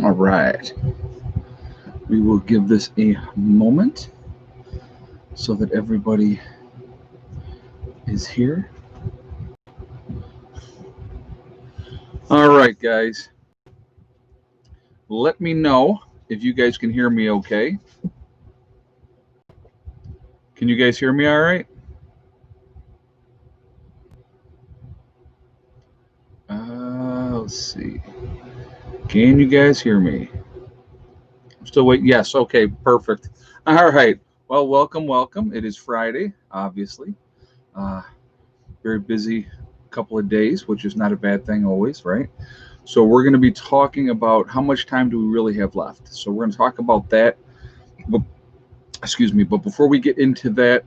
All right. We will give this a moment so that everybody is here. All right, guys. Let me know if you guys can hear me okay. Can you guys hear me all right? Let's see. Can you guys hear me? I'm still waiting. Yes. Okay. Perfect. All right. Well, welcome. It is Friday, obviously. Uh, very busy couple of days, which is not a bad thing always, right? So we're going to be talking about how much time do we really have left. So we're going to talk about that. But, excuse me. But before we get into that,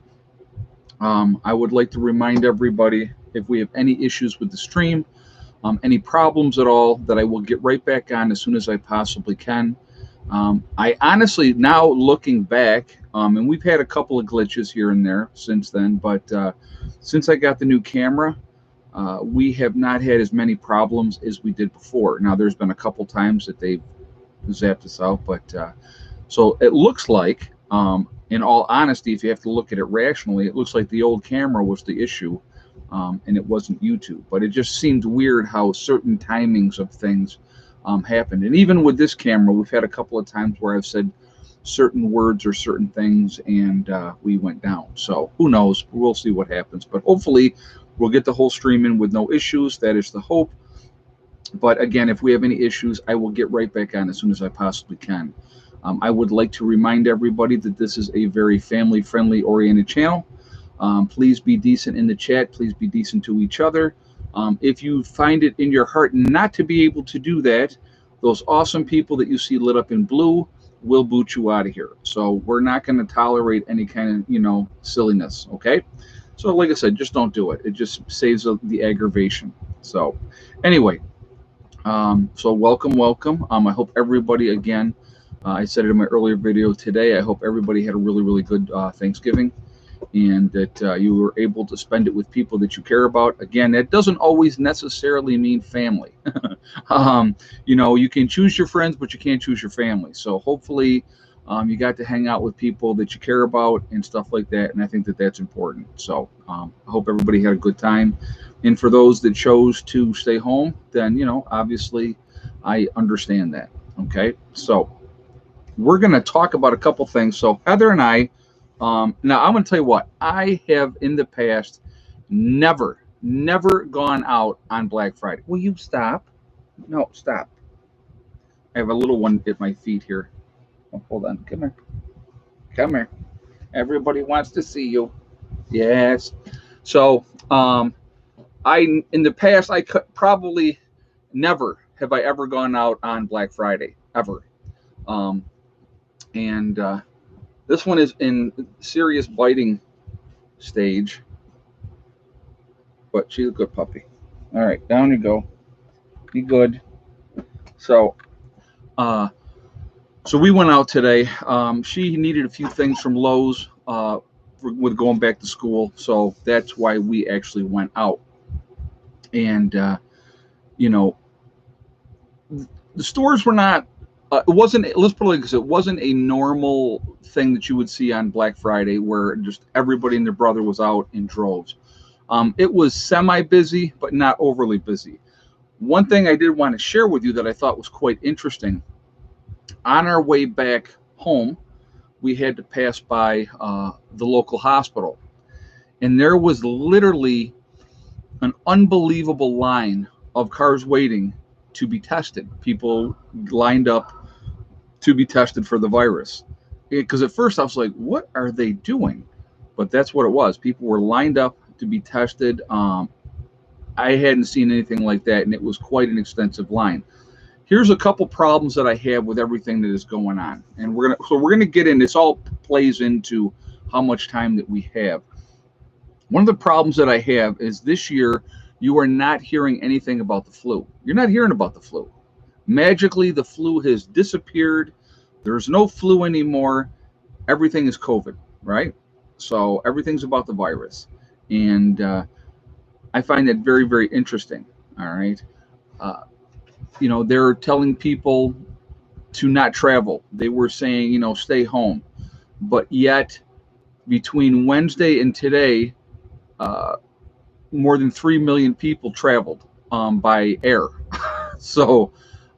I would like to remind everybody if we have any issues with the stream, any problems at all, that I will get right back on as soon as I possibly can. I honestly, now looking back, and we've had a couple of glitches here and there since then, but since I got the new camera, we have not had as many problems as we did before. Now, there's been a couple times that they've zapped us out, but so it looks like, in all honesty, if you have to look at it rationally, it looks like the old camera was the issue, and it wasn't YouTube. But it just seemed weird how certain timings of things happened. And even with this camera, we've had a couple of times where I've said certain words or certain things, and we went down. So who knows? We'll see what happens. But hopefully, we'll get the whole stream in with no issues. That is the hope. But again, if we have any issues, I will get right back on as soon as I possibly can. I would like to remind everybody that this is a very family-friendly oriented channel. Please be decent in the chat. Please be decent to each other. If you find it in your heart not to be able to do that, those awesome people that you see lit up in blue will boot you out of here. So we're not going to tolerate any kind of, silliness, okay? So like I said, just don't do it. It just saves the aggravation. So anyway, so welcome. I hope everybody, again, I said it in my earlier video today, I hope everybody had a really, really good Thanksgiving, and that you were able to spend it with people that you care about. Again, that doesn't always necessarily mean family. You can choose your friends, but you can't choose your family. So hopefully you got to hang out with people that you care about and stuff like that, and I think that that's important. So I hope everybody had a good time. And for those that chose to stay home, then, obviously I understand that. Okay, so we're going to talk about a couple things. So Heather and I, now I'm going to tell you what, I have in the past never gone out on Black Friday. Will you stop? No, stop. I have a little one at my feet here. Oh, hold on. Come here. Everybody wants to see you. Yes. So, in the past, I could probably never have I ever gone out on Black Friday, ever. And this one is in serious biting stage, but she's a good puppy. All right, down you go. Be good. So, so we went out today. She needed a few things from Lowe's with going back to school, so that's why we actually went out. And the stores were not. It wasn't. Let's put it like this: it wasn't a normal thing that you would see on Black Friday, where just everybody and their brother was out in droves. It was semi-busy, but not overly busy. One thing I did want to share with you that I thought was quite interesting. On our way back home, we had to pass by the local hospital, and there was literally an unbelievable line of cars waiting to be tested. People lined up to be tested for the virus. Because at first I was like, what are they doing? But that's what it was. People were lined up to be tested. I hadn't seen anything like that, and it was quite an extensive line. Here's a couple problems that I have with everything that is going on, and we're gonna get in. This all plays into how much time that we have. One of the problems that I have is this year you are not hearing anything about the flu. You're not hearing about the flu. Magically, the flu has disappeared. There's no flu anymore. Everything is COVID, right? So everything's about the virus, and I find that very, very interesting. All right. They're telling people to not travel. They were saying, stay home. But yet, between Wednesday and today, uh, more than 3 million people traveled by air. So,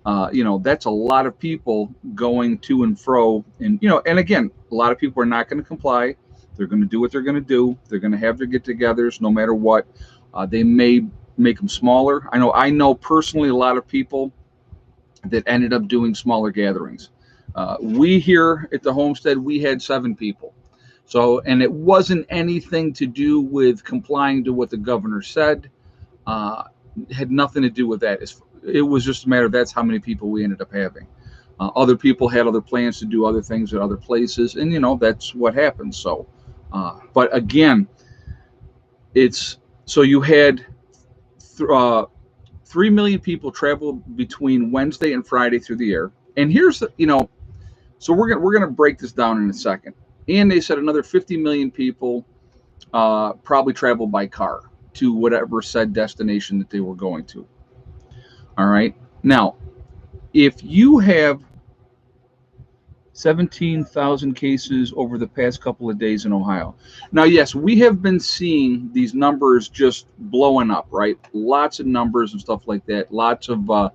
that's a lot of people going to and fro. And again, a lot of people are not going to comply. They're going to do what they're going to do. They're going to have their get togethers no matter what. They may make them smaller. I know personally a lot of people that ended up doing smaller gatherings. We here at the homestead, we had 7 people. So, and it wasn't anything to do with complying to what the governor said. Uh, it had nothing to do with that. It was just a matter of that's how many people we ended up having. Other people had other plans to do other things at other places, and that's what happens. So, but again, it's so you had uh, 3 million people travel between Wednesday and Friday through the air. And here's so we're gonna break this down in a second. And they said another 50 million people probably traveled by car to whatever said destination that they were going to. All right. Now, if you have 17,000 cases over the past couple of days in Ohio. Now, yes, we have been seeing these numbers just blowing up, right? Lots of numbers and stuff like that. Lots of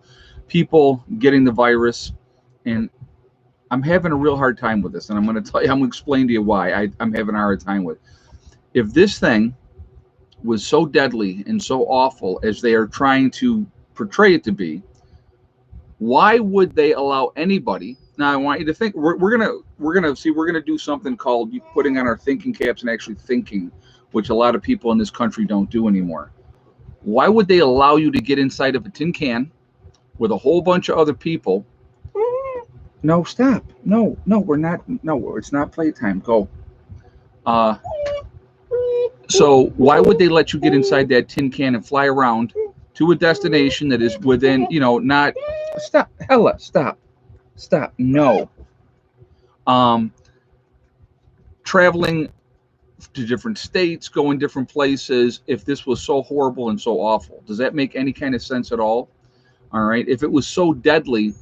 people getting the virus. And I'm having a real hard time with this. And I'm going to tell you, I'm going to explain to you why I'm having a hard time with it. If this thing was so deadly and so awful as they are trying to portray it to be, why would they allow anybody? Now I want you to think. We're gonna do something called putting on our thinking caps and actually thinking, which a lot of people in this country don't do anymore. Why would they allow you to get inside of a tin can with a whole bunch of other people? No, stop. No, we're not. No, it's not playtime. Go. So why would they let you get inside that tin can and fly around to a destination that is within, not stop, Hella, stop, no. Traveling to different states, going different places, if this was so horrible and so awful, does that make any kind of sense at all? All right. If it was so deadly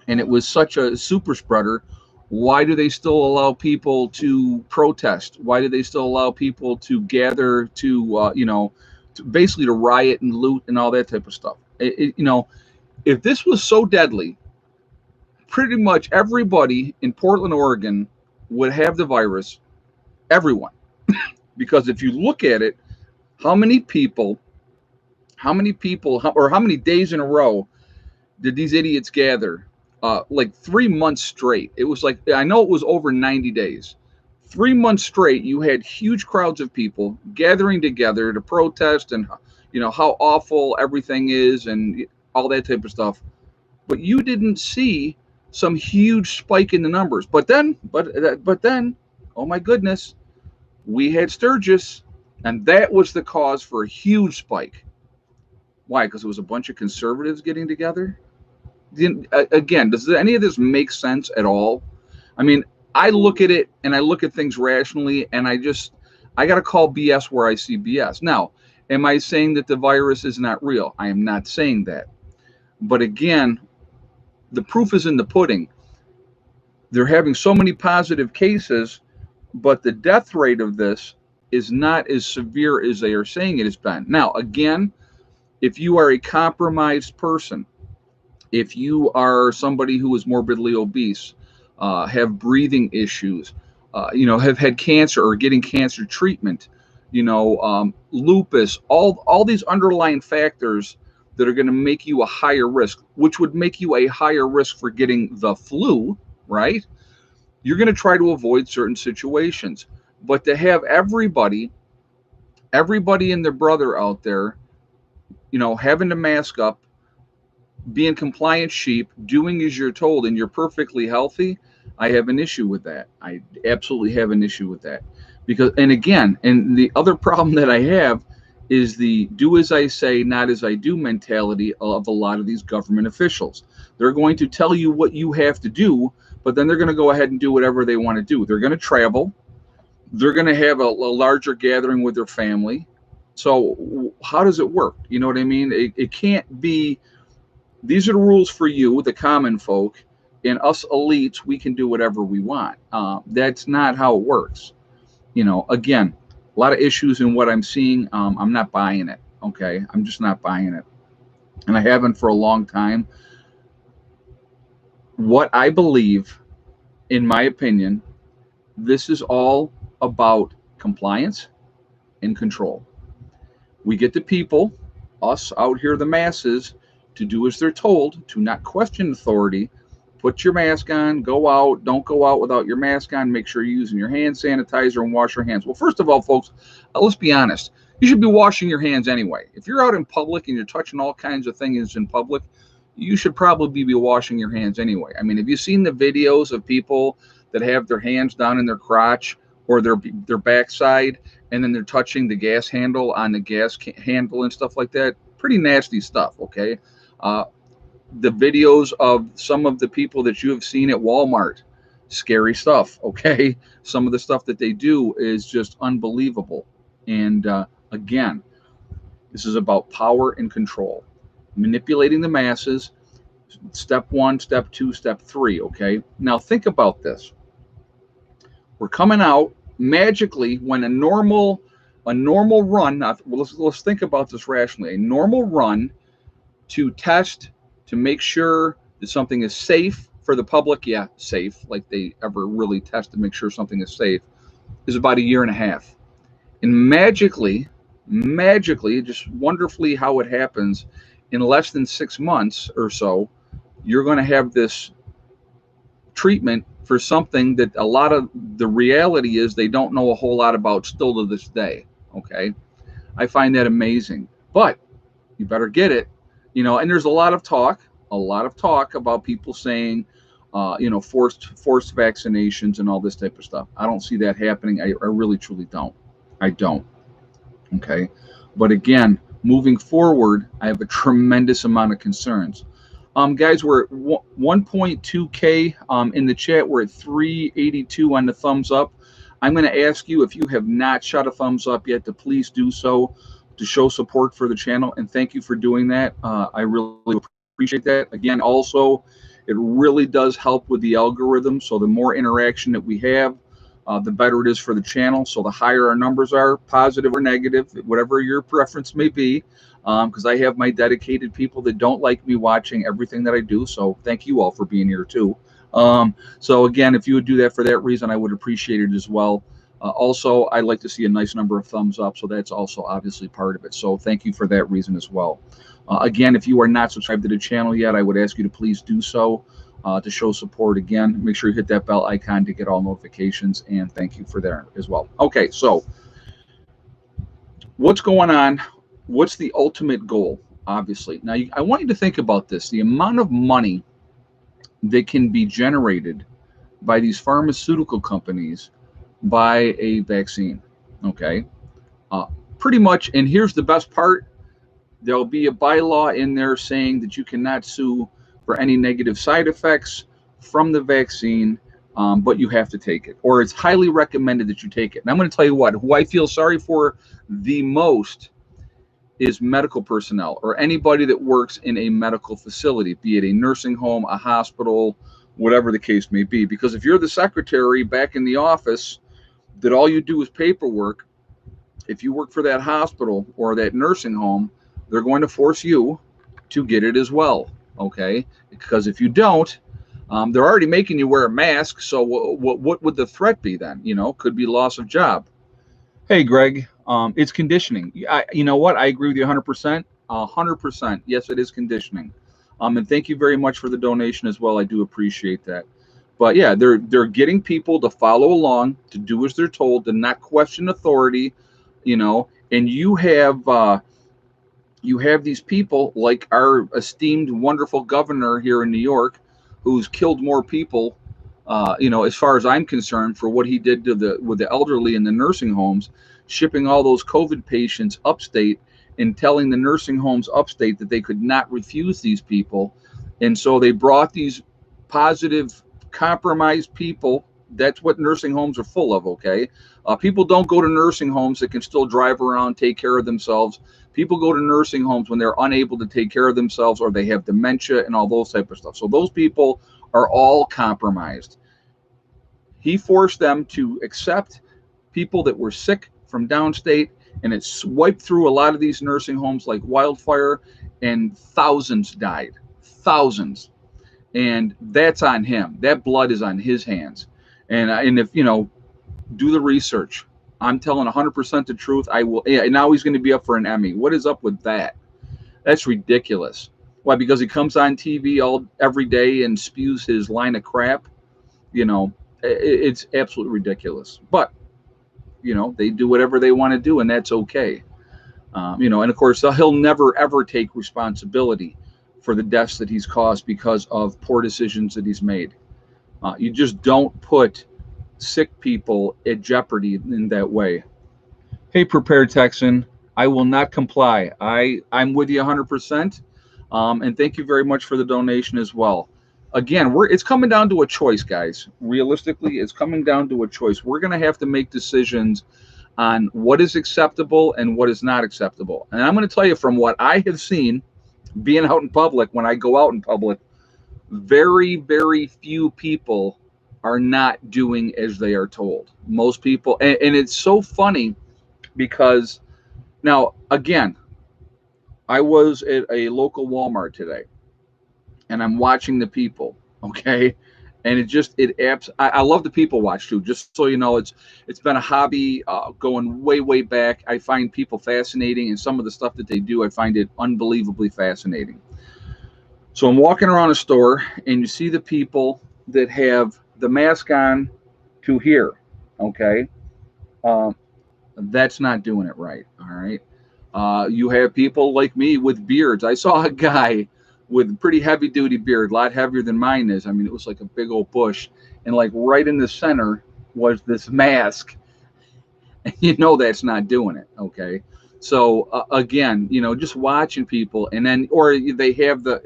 and it was such a super spreader, why do they still allow people to protest? Why do they still allow people to gather to basically to riot and loot and all that type of stuff? If this was so deadly, pretty much everybody in Portland, Oregon would have the virus. Everyone. Because if you look at it, how many days in a row did these idiots gather? Like 3 months straight. It was like, I know it was over 90 days. 3 months straight, you had huge crowds of people gathering together to protest and, how awful everything is and all that type of stuff. But you didn't see some huge spike in the numbers. But then, oh my goodness, we had Sturgis, and that was the cause for a huge spike. Why? Because it was a bunch of conservatives getting together? Again, does any of this make sense at all? I mean, I look at it and I look at things rationally, and I got to call BS where I see BS. Now, am I saying that the virus is not real? I am not saying that. But again, the proof is in the pudding. They're having so many positive cases, but the death rate of this is not as severe as they are saying it has been. Now, again, if you are a compromised person, if you are somebody who is morbidly obese, have breathing issues, have had cancer or getting cancer treatment, lupus, all these underlying factors that are going to make you a higher risk, which would make you a higher risk for getting the flu, right? You're going to try to avoid certain situations. But to have everybody and their brother out there, having to mask up, being compliant sheep, doing as you're told, and you're perfectly healthy, I have an issue with that. I absolutely have an issue with that. Because, and the other problem that I have is the do as I say, not as I do mentality of a lot of these government officials. They're going to tell you what you have to do, but then they're going to go ahead and do whatever they want to do. They're going to travel. They're going to have a larger gathering with their family. So how does it work? You know what I mean? It can't be, these are the rules for you, the common folk, and us elites, we can do whatever we want. That's not how it works. Again, a lot of issues in what I'm seeing. I'm not buying it. Okay, I'm just not buying it, and I haven't for a long time. What I believe, in my opinion, this is all about compliance and control. We get the people, us out here, the masses, to do as they're told, to not question authority. Put your mask on, go out, don't go out without your mask on, make sure you're using your hand sanitizer and wash your hands. Well, first of all, folks, let's be honest. You should be washing your hands anyway. If you're out in public and you're touching all kinds of things in public, you should probably be washing your hands anyway. I mean, have you seen the videos of people that have their hands down in their crotch or their backside, and then they're touching the gas handle on the gas handle and stuff like that? Pretty nasty stuff, okay? The videos of some of the people that you have seen at Walmart, scary stuff, okay? Some of the stuff that they do is just unbelievable. And again, this is about power and control, manipulating the masses. Step 1, step 2, step 3, okay? Now think about this. We're coming out magically when a normal run, let's think about this rationally. A normal run to test, to make sure that something is safe for the public, yeah, safe, like they ever really test to make sure something is safe, is about a year and a half. And magically, just wonderfully how it happens, in less than 6 months or so, you're going to have this treatment for something that a lot of the reality is they don't know a whole lot about still to this day, okay? I find that amazing. But you better get it. And there's a lot of talk about people saying, forced vaccinations and all this type of stuff. I don't see that happening. I really, truly don't. I don't. Okay. But again, moving forward, I have a tremendous amount of concerns. Guys, we're at 1.2K in the chat. We're at 382 on the thumbs up. I'm going to ask you, if you have not shot a thumbs up yet, to please do so, to show support for the channel, and thank you for doing that. I really appreciate that. Again, also, it really does help with the algorithm, so the more interaction that we have, the better it is for the channel. So the higher our numbers are, positive or negative, whatever your preference may be, because I have my dedicated people that don't like me watching everything that I do, so thank you all for being here too. So again, if you would do that for that reason, I would appreciate it as well. Also, I'd like to see a nice number of thumbs up, so that's also obviously part of it. So thank you for that reason as well. Again, if you are not subscribed to the channel yet, I would ask you to please do so to show support. Again, make sure you hit that bell icon to get all notifications, and thank you for that as well. Okay, so what's going on? What's the ultimate goal? Obviously, now I want you to think about this: the amount of money that can be generated by these pharmaceutical companies by a vaccine. Okay, pretty much. And here's the best part: there'll be a bylaw in there saying that you cannot sue for any negative side effects from the vaccine, but you have to take it, or it's highly recommended that you take it. And I'm going to tell you what, who I feel sorry for the most is medical personnel, or anybody that works in a medical facility, be it a nursing home, a hospital, whatever the case may be. Because if you're the secretary back in the office that all you do is paperwork, if you work for that hospital or that nursing home, they're going to force you to get it as well, okay? Because if you don't, they're already making you wear a mask, so what would the threat be then? Could be loss of job. Hey, Greg, it's conditioning. You know what? I agree with you 100%. 100%. Yes, it is conditioning. And thank you very much for the donation as well. I do appreciate that. But yeah, they're getting people to follow along, to do as they're told, to not question authority, and you have these people like our esteemed, wonderful governor here in New York, who's killed more people, as far as I'm concerned, for what he did with the elderly in the nursing homes, shipping all those COVID patients upstate and telling the nursing homes upstate that they could not refuse these people. And so they brought these positive, compromised people. That's what nursing homes are full of, okay? People don't go to nursing homes that can still drive around, take care of themselves. People go to nursing homes when they're unable to take care of themselves, or they have dementia and all those type of stuff. So those people are all compromised. He forced them to accept people that were sick from downstate, and it swiped through a lot of these nursing homes like wildfire, and thousands died. Thousands. And that's on him. That blood is on his hands. And if, do the research. I'm telling 100% the truth. I will. Yeah, and now he's going to be up for an Emmy. What is up with that? That's ridiculous. Why? Because he comes on TV every day and spews his line of crap. It's absolutely ridiculous. But they do whatever they want to do, and that's okay. And of course, he'll never ever take responsibility for the deaths that he's caused because of poor decisions that he's made. You just don't put sick people at jeopardy in that way. Hey, Prepared Texan, I will not comply. I'm with you 100%. And thank you very much for the donation as well. Again, it's coming down to a choice, guys. Realistically, it's coming down to a choice. We're going to have to make decisions on what is acceptable and what is not acceptable. And I'm going to tell you, from what I have seen being out in public, when I go out in public, very, very few people are not doing as they are told. Most people, and it's so funny because now, again, I was at a local Walmart today, and I'm watching the people, okay? And I love the people watch too. Just so you know, it's been a hobby going way, way back. I find people fascinating, and some of the stuff that they do, I find it unbelievably fascinating. So I'm walking around a store, and you see the people that have the mask on to here, okay? That's not doing it right, all right? You have people like me with beards. I saw a guy with a pretty heavy duty beard, a lot heavier than mine is. I mean, it was like a big old bush. And like right in the center was this mask. And that's not doing it. Okay. So again, just watching people, and then, or they have the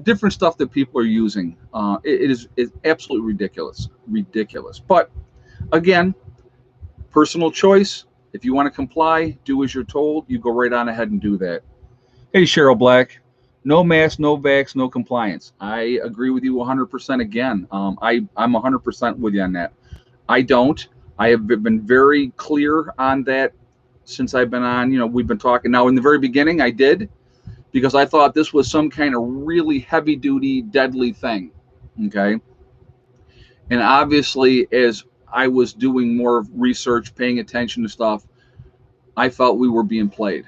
different stuff that people are using. It's absolutely ridiculous. But again, personal choice. If you want to comply, do as you're told. You go right on ahead and do that. Hey, Cheryl Black. No mask, no vax, no compliance. I agree with you 100% again. I'm 100% with you on that. I don't. I have been very clear on that since I've been on. We've been talking. Now, in the very beginning, I did, because I thought this was some kind of really heavy-duty, deadly thing. Okay? And obviously, as I was doing more research, paying attention to stuff, I felt we were being played.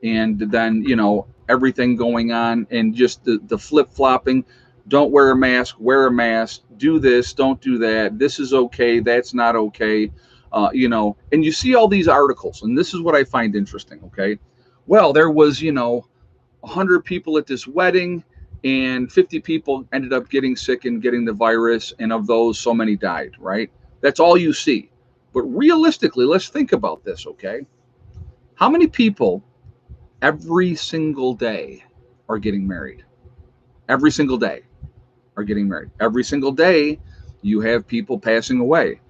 And then, everything going on, and just the flip-flopping. Don't wear a mask, do this, don't do that, this is okay, that's not okay, and you see all these articles, and this is what I find interesting. Okay, well, there was 100 people at this wedding, and 50 people ended up getting sick and getting the virus, and of those, so many died, right? That's all you see. But realistically, let's think about this. Okay, how many people every single day are getting married? Every single day are getting married. Every single day you have people passing away.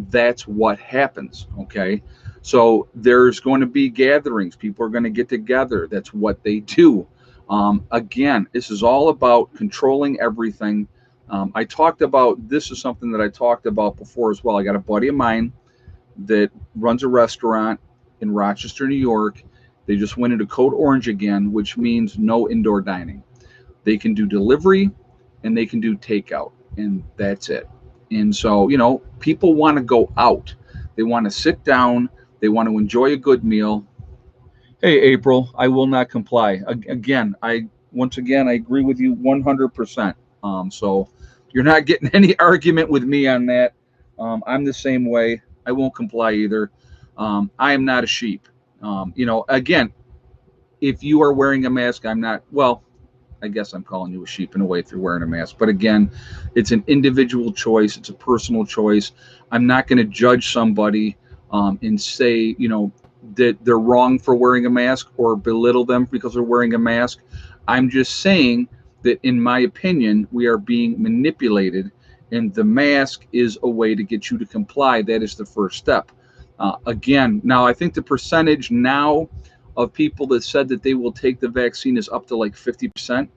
That's what happens. Okay. So there's going to be gatherings. People are going to get together. That's what they do. Again, this is all about controlling everything. This is something that I talked about before as well. I got a buddy of mine that runs a restaurant in Rochester, New York. They just went into Code Orange again, which means no indoor dining. They can do delivery and they can do takeout, and that's it. And so, people want to go out. They want to sit down. They want to enjoy a good meal. Hey, April, I will not comply. Again, I agree with you 100%. So you're not getting any argument with me on that. I'm the same way. I won't comply either. I am not a sheep. Again, if you are wearing a mask, I'm not, well, I guess I'm calling you a sheep in a way if you're wearing a mask. But again, it's an individual choice. It's a personal choice. I'm not going to judge somebody and say, that they're wrong for wearing a mask or belittle them because they're wearing a mask. I'm just saying that, in my opinion, we are being manipulated, and the mask is a way to get you to comply. That is the first step. Again, now I think the percentage now of people that said that they will take the vaccine is up to like 50%.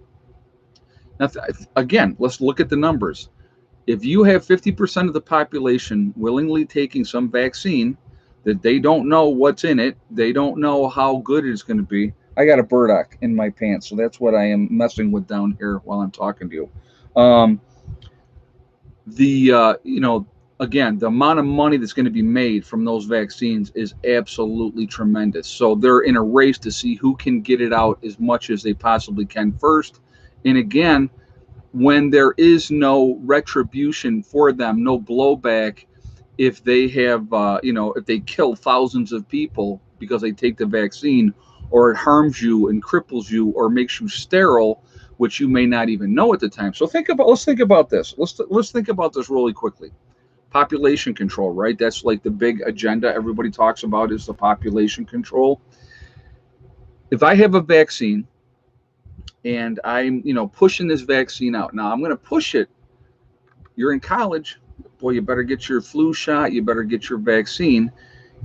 Now, again, let's look at the numbers. If you have 50% of the population willingly taking some vaccine that they don't know what's in it, they don't know how good it's going to be. I got a burdock in my pants, so that's what I am messing with down here while I'm talking to you. You know, again, the amount of money that's going to be made from those vaccines is absolutely tremendous. So they're in a race to see who can get it out as much as they possibly can first. And again, when there is no retribution for them, no blowback, if they have, if they kill thousands of people because they take the vaccine, or it harms you and cripples you or makes you sterile, which you may not even know at the time. So let's think about this. Let's think about this really quickly. Population control, right? That's like the big agenda everybody talks about, is the population control. If I have a vaccine and I'm, pushing this vaccine out, now I'm going to push it. You're in college, boy, you better get your flu shot, you better get your vaccine.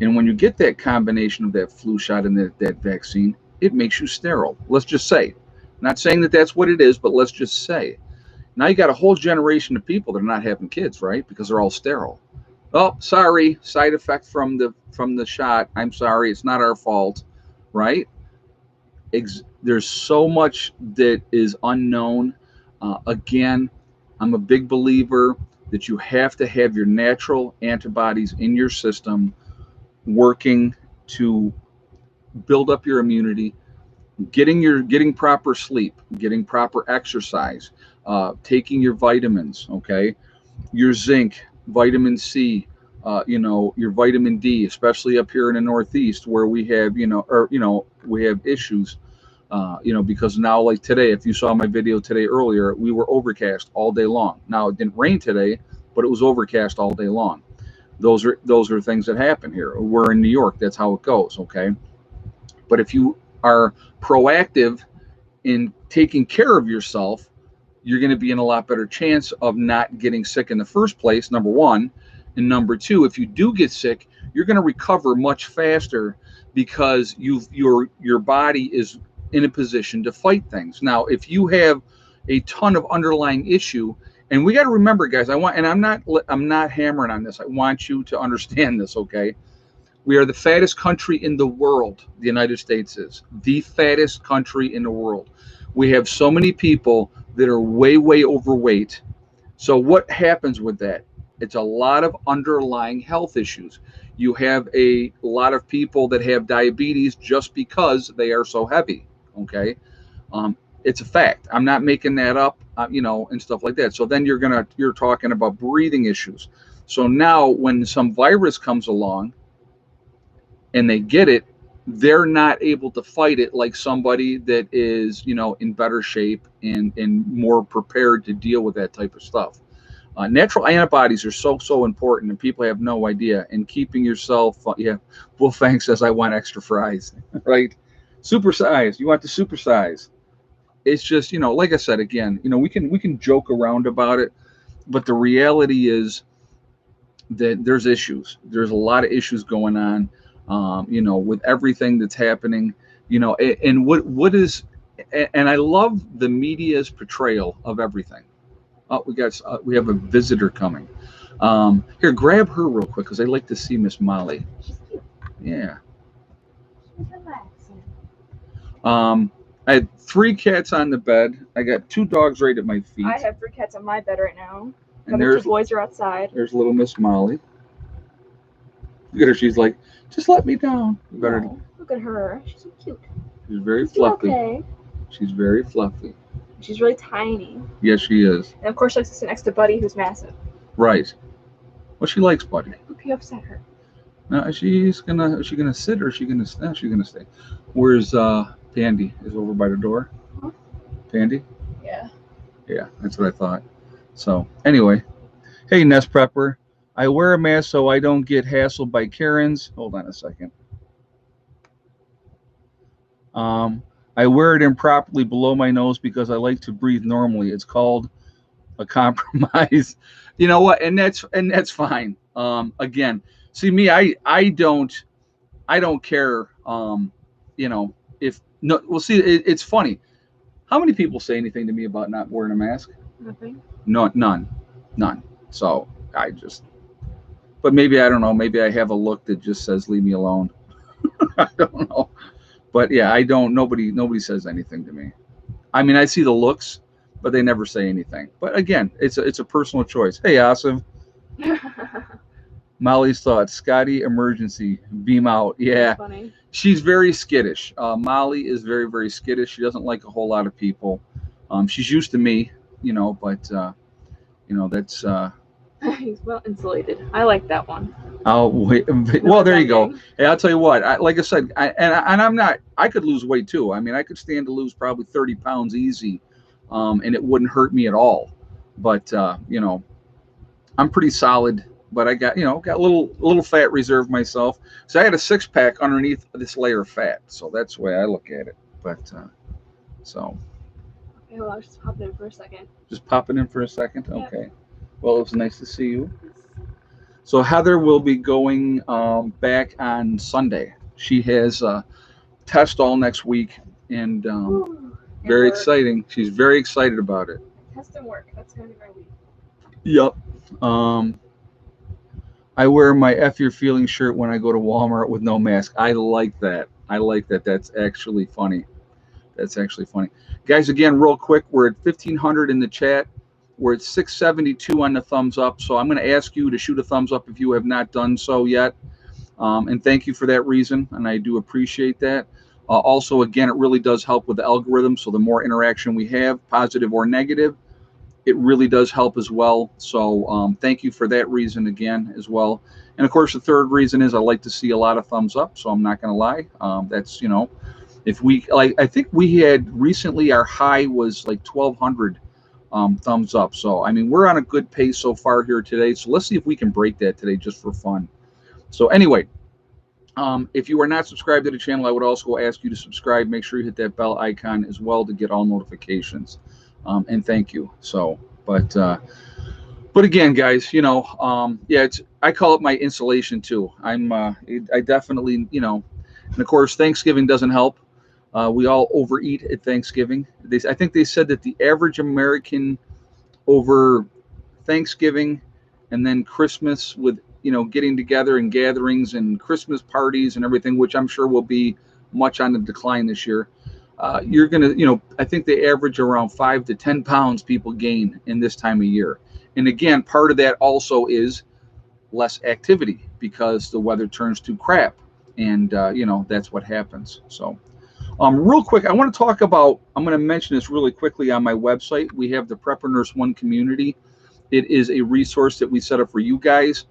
And when you get that combination of that flu shot and that vaccine, it makes you sterile. Let's just say, not saying that that's what it is, but let's just say. Now you got a whole generation of people that are not having kids, right? Because they're all sterile. Oh, sorry, side effect from the shot. I'm sorry, it's not our fault, right? There's so much that is unknown. Again, I'm a big believer that you have to have your natural antibodies in your system working to build up your immunity, getting proper sleep, getting proper exercise, taking your vitamins, okay, your zinc, vitamin C, your vitamin D, especially up here in the Northeast where we have, we have issues. Because now, like today, if you saw my video today earlier, we were overcast all day long. Now it didn't rain today, but it was overcast all day long. Those are things that happen here. We're in New York. That's how it goes. Okay. But if you are proactive in taking care of yourself, you're going to be in a lot better chance of not getting sick in the first place, number one. And number two, if you do get sick, you're going to recover much faster because your body is in a position to fight things. Now, if you have a ton of underlying issue, and we got to remember, guys, I'm not hammering on this. I want you to understand this, okay? We are the fattest country in the world. The United States is the fattest country in the world. We have so many people that are way, way overweight. So what happens with that? It's a lot of underlying health issues. You have a lot of people that have diabetes just because they are so heavy. Okay. It's a fact. I'm not making that up, and stuff like that. So then you're talking about breathing issues. So now when some virus comes along and they get it, they're not able to fight it like somebody that is, in better shape and more prepared to deal with that type of stuff. Natural antibodies are so important, and people have no idea. And keeping yourself, Wolfang says, I want extra fries, right? Super size. You want the super size. It's just, like I said, again, we can joke around about it, but the reality is that there's issues. There's a lot of issues going on, with everything that's happening, and what is, and I love the media's portrayal of everything. Oh, we have a visitor coming. Here, grab her real quick because I like to see Miss Molly. Yeah. I had 3 cats on the bed. I got 2 dogs right at my feet. I have 3 cats on my bed right now. And the 2 boys are outside. There's little Miss Molly. Look at her. She's like, just let me down. Look at her. She's so cute. She's very fluffy. Okay. She's very fluffy. She's really tiny. Yes, she is. And of course, she likes to sit next to Buddy, who's massive. Right. Well, she likes Buddy. I hope you upset her. No, is she gonna sit or is she gonna stay? No, she's gonna stay. Where's Pandy? Is over by the door. Huh? Pandy? Yeah. Yeah, that's what I thought. So anyway, hey Nest Prepper, I wear a mask so I don't get hassled by Karens. Hold on a second. I wear it improperly below my nose because I like to breathe normally. It's called a compromise. You know what? And that's fine. Again, see me, I don't care. If no, well, see, it's funny. How many people say anything to me about not wearing a mask? Nothing. No, none. So I just, but maybe I don't know. Maybe I have a look that just says leave me alone. I don't know. But yeah, I don't. Nobody says anything to me. I mean, I see the looks, but they never say anything. But again, it's a personal choice. Hey, Asim, Molly's thoughts. Scotty, emergency, beam out. That's Yeah, funny. she's very skittish. Molly is very skittish. She doesn't like a whole lot of people. She's used to me, but that's. He's well insulated. I like that one. Oh wait, well Never there you go. bending. Hey, I'll tell you what. Like I said, and I'm not. I could lose weight too. I mean, I could stand to lose probably 30 pounds easy, and it wouldn't hurt me at all. But I'm pretty solid. But I got a little fat reserve myself. So I had a 6 pack underneath this layer of fat. So that's the way I look at it. But so Okay, well, I was just popping in for a second. just popping in for a second. Yep. Okay. Well, it was nice to see you. So Heather will be going back on Sunday. She has a test all next week, and Woo. very And exciting. She's very excited about it. test and work. That's gonna be my week. Yep. Um, I wear my F Your Feelings shirt when I go to Walmart with no mask. I like that. I like that. That's actually funny. That's actually funny. Guys, again, real quick, we're at 1,500 in the chat. We're at 672 on the thumbs up. So I'm going to ask you to shoot a thumbs up if you have not done so yet. And thank you for that reason. And I do appreciate that. Also, again, it really does help with the algorithm. So the more interaction we have, positive or negative, it really does help as well. So thank you for that reason again as well. And of course, the third reason is I like to see a lot of thumbs up. So I'm not going to lie. That's, if we, like, I think we had recently, our high was like 1,200 thumbs up. So, I mean, we're on a good pace so far here today. So let's see if we can break that today just for fun. So anyway, if you are not subscribed to the channel, I would also ask you to subscribe. Make sure you hit that bell icon as well to get all notifications. And thank you. So, but again, guys, yeah, I call it my insulation too. I definitely, and of course, Thanksgiving doesn't help. We all overeat at Thanksgiving. I think they said that the average American over Thanksgiving and then Christmas with getting together and gatherings and Christmas parties and everything, which I'm sure will be much on the decline this year. You're gonna, I think they average around 5 to 10 pounds people gain in this time of year. And again, part of that also is less activity because the weather turns to crap, and that's what happens. So. Real quick, I want to talk about, I'm going to mention this really quickly on my website. We have the Prepper Nurse One community. It is a resource that we set up for you guys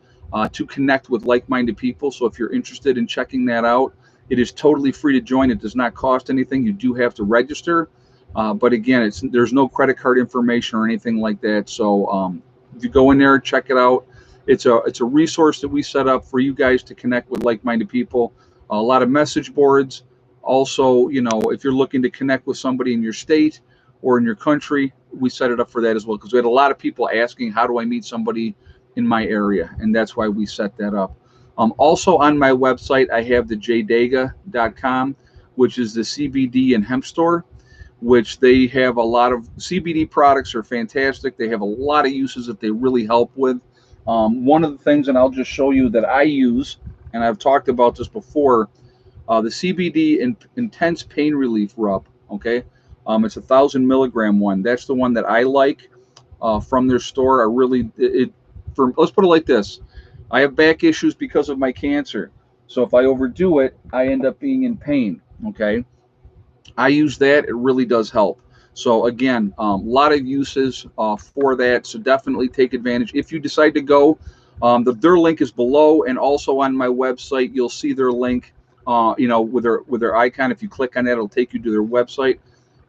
to connect with like-minded people. So if you're interested in checking that out, it is totally free to join. It does not cost anything. You do have to register. But again, there's no credit card information or anything like that. So if you go in there, check it out. It's a resource that we set up for you guys to connect with like-minded people. A lot of message boards. Also, if you're looking to connect with somebody in your state or in your country, we set it up for that as well, because we had a lot of people asking, how do I meet somebody in my area? And that's why we set that up. Also on my website, I have the jdaga.com, which is the CBD and hemp store, which they have a lot of CBD products are fantastic. They have a lot of uses that they really help with. One of the things, and I'll just show you that I use, and I've talked about this before, the CBD Intense Pain Relief Rub, okay? It's 1,000 milligram one. That's the one that I like from their store. Let's put it like this. I have back issues because of my cancer. So if I overdo it, I end up being in pain, okay? I use that. It really does help. So again, a lot of uses for that. So definitely take advantage. If you decide to go, their link is below, and also on my website, you'll see their link. With their icon. If you click on that, it'll take you to their website.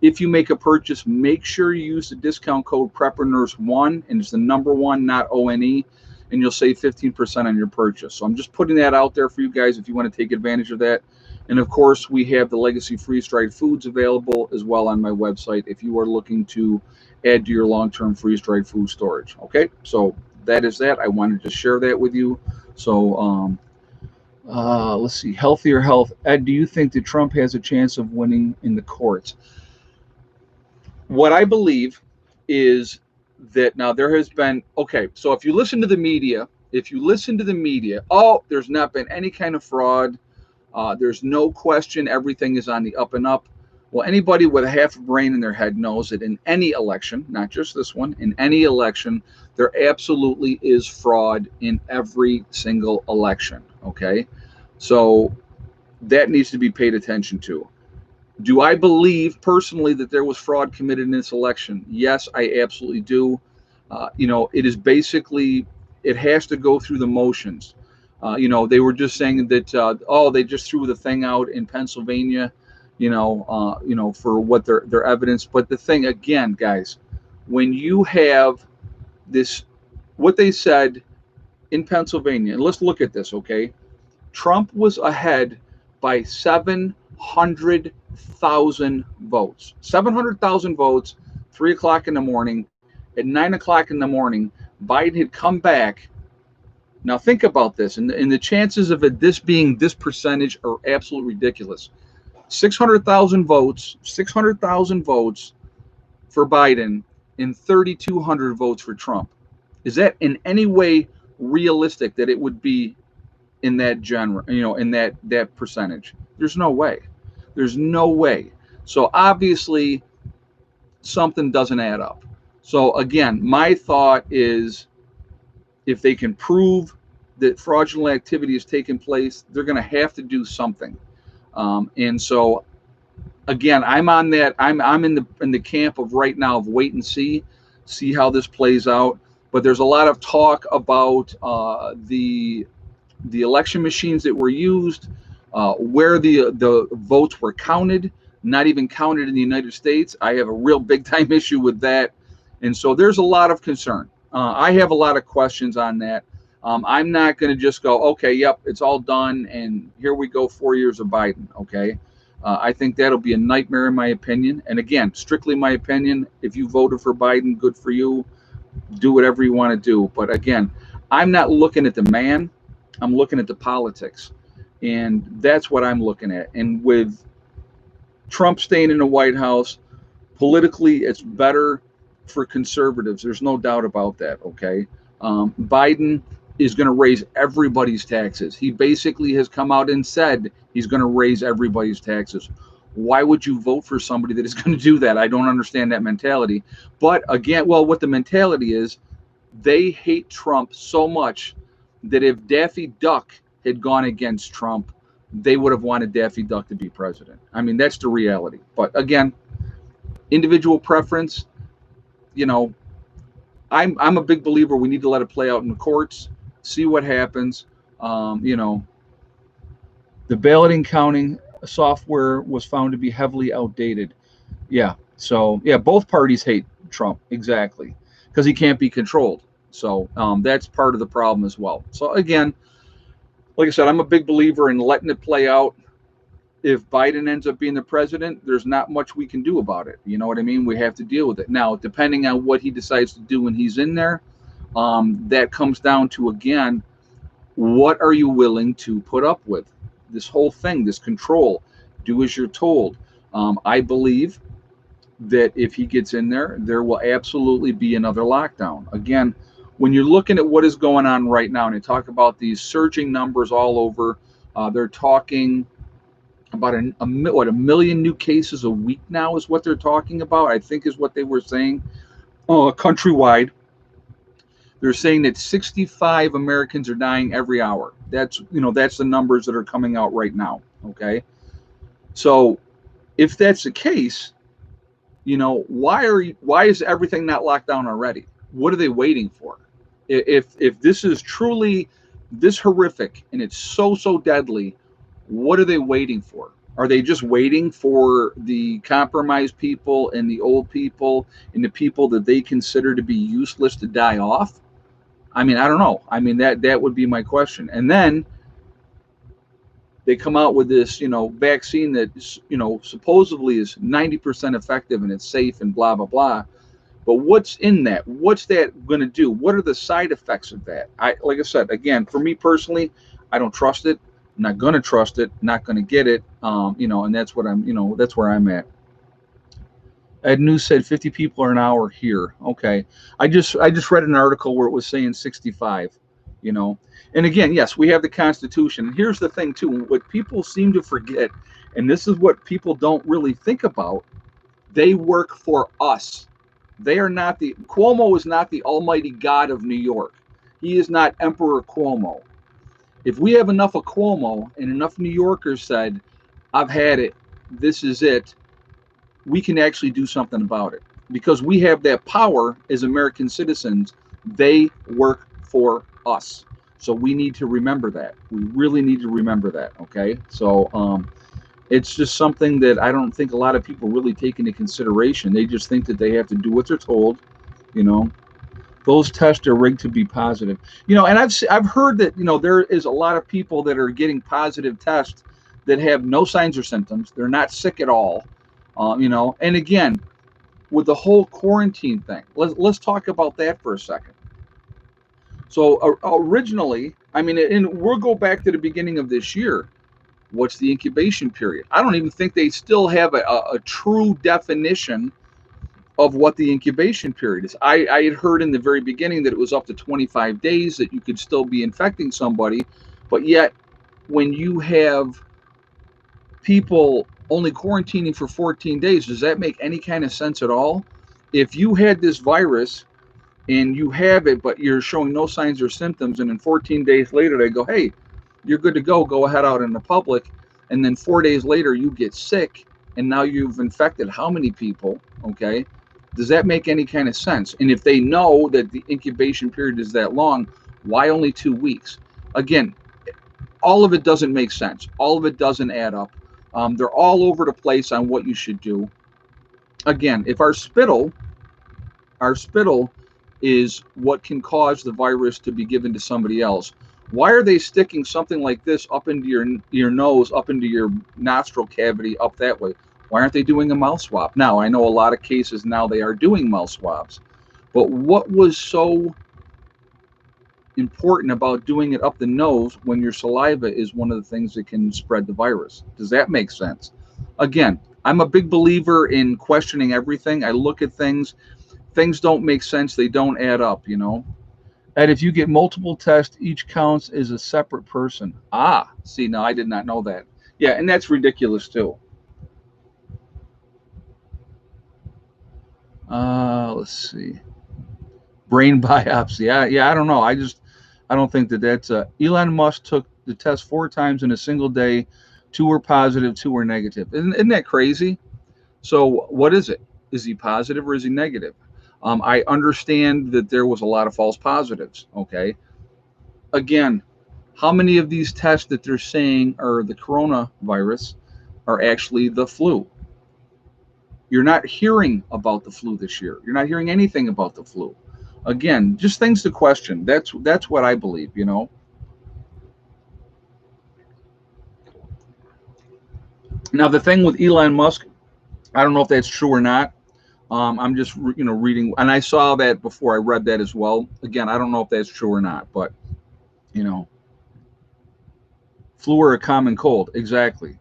If you make a purchase, make sure you use the discount code PrepperNurse1, and it's the number 1, not ONE, and you'll save 15% on your purchase. So I'm just putting that out there for you guys if you want to take advantage of that. And of course, we have the Legacy freeze-dried foods available as well on my website if you are looking to add to your long-term freeze-dried food storage. Okay, so that is that. I wanted to share that with you. So let's see, healthier health. Ed, do you think that Trump has a chance of winning in the courts? what I believe is that now there has been, okay, so if you listen to the media, oh, there's not been any kind of fraud. There's no question, everything is on the up and up. Well, anybody with a half a brain in their head knows that in any election, not just this one, in any election, there absolutely is fraud in every single election. Okay. So that needs to be paid attention to. Do I believe personally that there was fraud committed in this election? Yes, I absolutely do. It is basically, it has to go through the motions. They were just saying that, they just threw the thing out in Pennsylvania, for what their evidence. But the thing again, guys, when you have this, what they said in Pennsylvania, and let's look at this, okay? Trump was ahead by 700,000 votes. 700,000 votes, 3 o'clock in the morning. At 9 o'clock in the morning, Biden had come back. Now, think about this, and the chances of this being this percentage are absolutely ridiculous. 600,000 votes for Biden, and 3,200 votes for Trump. Is that in any way realistic that it would be in that genre, in that percentage? There's no way. There's no way. So obviously something doesn't add up. So again, my thought is if they can prove that fraudulent activity has taken place, they're going to have to do something. And so again, I'm on that. I'm in the camp of right now of wait and see how this plays out. But there's a lot of talk about the election machines that were used, where the votes were counted, not even counted in the United States. I have a real big time issue with that, and so there's a lot of concern. I have a lot of questions on that. I'm not going to just go, okay, yep, it's all done, and here we go, 4 years of Biden. Okay, I think that'll be a nightmare in my opinion. And again, strictly my opinion. If you voted for Biden, good for you. Do whatever you want to do. But again, I'm not looking at the man. I'm looking at the politics, and that's what I'm looking at. And with Trump staying in the White House, politically, it's better for conservatives. There's no doubt about that. Okay, Biden is going to raise everybody's taxes. He basically has come out and said he's going to raise everybody's taxes. Why would you vote for somebody that is going to do that? I don't understand that mentality. But again, well, what the mentality is, they hate Trump so much that if Daffy Duck had gone against Trump, they would have wanted Daffy Duck to be president. I mean, that's the reality. But again, individual preference, you know, I'm a big believer we need to let it play out in the courts, see what happens. You know, the balloting counting software was found to be heavily outdated. Yeah. So, yeah, both parties hate Trump. Exactly. Because he can't be controlled. So that's part of the problem as well. So, again, like I said, I'm a big believer in letting it play out. If Biden ends up being the president, there's not much we can do about it. You know what I mean? We have to deal with it. Now, depending on what he decides to do when he's in there, that comes down to, again, what are you willing to put up with? This whole thing, this control, do as you're told. I believe that if he gets in there, there will absolutely be another lockdown. Again, when you're looking at what is going on right now, and they talk about these surging numbers all over, they're talking about a million new cases a week now is what they're talking about, I think is what they were saying, countrywide. They're saying that 65 Americans are dying every hour. That's the numbers that are coming out right now. Okay, so if that's the case, why is everything not locked down already? What are they waiting for? If this is truly this horrific and it's so deadly, what are they waiting for? Are they just waiting for the compromised people and the old people and the people that they consider to be useless to die off? I mean, I don't know. I mean, that would be my question. And then they come out with this, vaccine that, supposedly is 90% effective and it's safe and blah, blah, blah. But what's in that? What's that going to do? What are the side effects of that? Like I said, again, for me personally, I don't trust it. I'm not going to trust it. Not going to get it. And that's what that's where I'm at. Ed News said 50 people are an hour here. Okay, I just read an article where it was saying 65. You know, and again, yes, we have the Constitution. And here's the thing too: what people seem to forget, and this is what people don't really think about. They work for us. They are not the Cuomo is not the almighty God of New York. He is not Emperor Cuomo. If we have enough of Cuomo and enough New Yorkers said, "I've had it. This is it," we can actually do something about it because we have that power as American citizens. They work for us. So we need to remember that. We really need to remember that. Okay. So it's just something that I don't think a lot of people really take into consideration. They just think that they have to do what they're told. You know, those tests are rigged to be positive. You know, and I've heard that there is a lot of people that are getting positive tests that have no signs or symptoms. They're not sick at all. And again, with the whole quarantine thing, let's talk about that for a second. So originally, I mean, and we'll go back to the beginning of this year. What's the incubation period? I don't even think they still have a true definition of what the incubation period is. I had heard in the very beginning that it was up to 25 days that you could still be infecting somebody, but yet when you have people only quarantining for 14 days, does that make any kind of sense at all? If you had this virus and you have it, but you're showing no signs or symptoms, and then 14 days later they go, hey, you're good to go ahead out in the public, and then 4 days later you get sick, and now you've infected how many people? Okay, does that make any kind of sense? And if they know that the incubation period is that long, why only 2 weeks? Again, all of it doesn't make sense. All of it doesn't add up. They're all over the place on what you should do. Again, if our spittle is what can cause the virus to be given to somebody else. Why are they sticking something like this up into your nose, up into your nostril cavity, up that way? Why aren't they doing a mouth swab? Now, I know a lot of cases now they are doing mouth swabs, but what was so important about doing it up the nose when your saliva is one of the things that can spread the virus? Does that make sense? Again, I'm a big believer in questioning everything. I look at things don't make sense, they don't add up. And if you get multiple tests, each counts as a separate person. See, now I did not know that. Yeah, and that's ridiculous too. Let's see. Brain biopsy. Yeah, I don't know. I don't think that that's. Elon Musk took the test 4 times in a single day. 2 were positive, 2 were negative. Isn't that crazy? So what is it? Is he positive or is he negative? I understand that there was a lot of false positives. Okay. Again, how many of these tests that they're saying are the coronavirus are actually the flu? You're not hearing about the flu this year. You're not hearing anything about the flu. Again, just things to question. That's what I believe. Now the thing with Elon Musk, I don't know if that's true or not. I'm just reading, and I saw that before. I read that as well. Again, I don't know if that's true or not, but you know, flu or a common cold, exactly.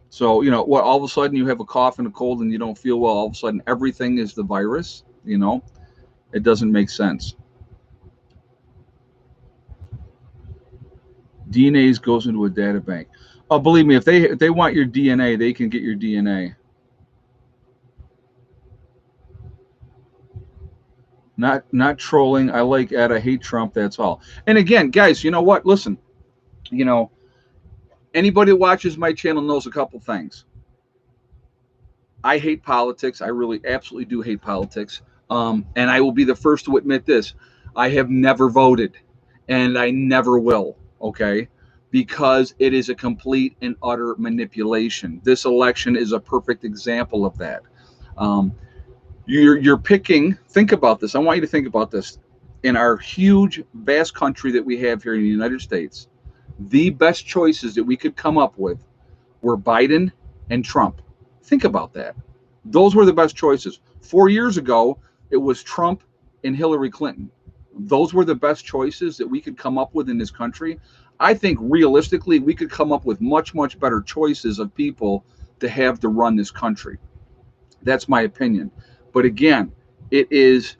So what? All of a sudden you have a cough and a cold, and you don't feel well. All of a sudden everything is the virus. It doesn't make sense. DNA goes into a data bank. Oh, believe me, if they want your DNA, they can get your DNA. Not trolling. I like Ed. I hate Trump. That's all. And again, guys, you know what? Listen, you know, anybody that watches my channel knows a couple things. I hate politics. I really absolutely do hate politics. And I will be the first to admit this. I have never voted, and I never will. Okay. Because it is a complete and utter manipulation. This election is a perfect example of that. Um, you're picking. Think about this. I want you to think about this. In our huge, vast country that we have here in the United States, the best choices that we could come up with were Biden and Trump. Think about that. Those were the best choices. 4 years ago, it was Trump and Hillary Clinton. Those were the best choices that we could come up with in this country. I think realistically, we could come up with much, much better choices of people to have to run this country. That's my opinion. But again, it is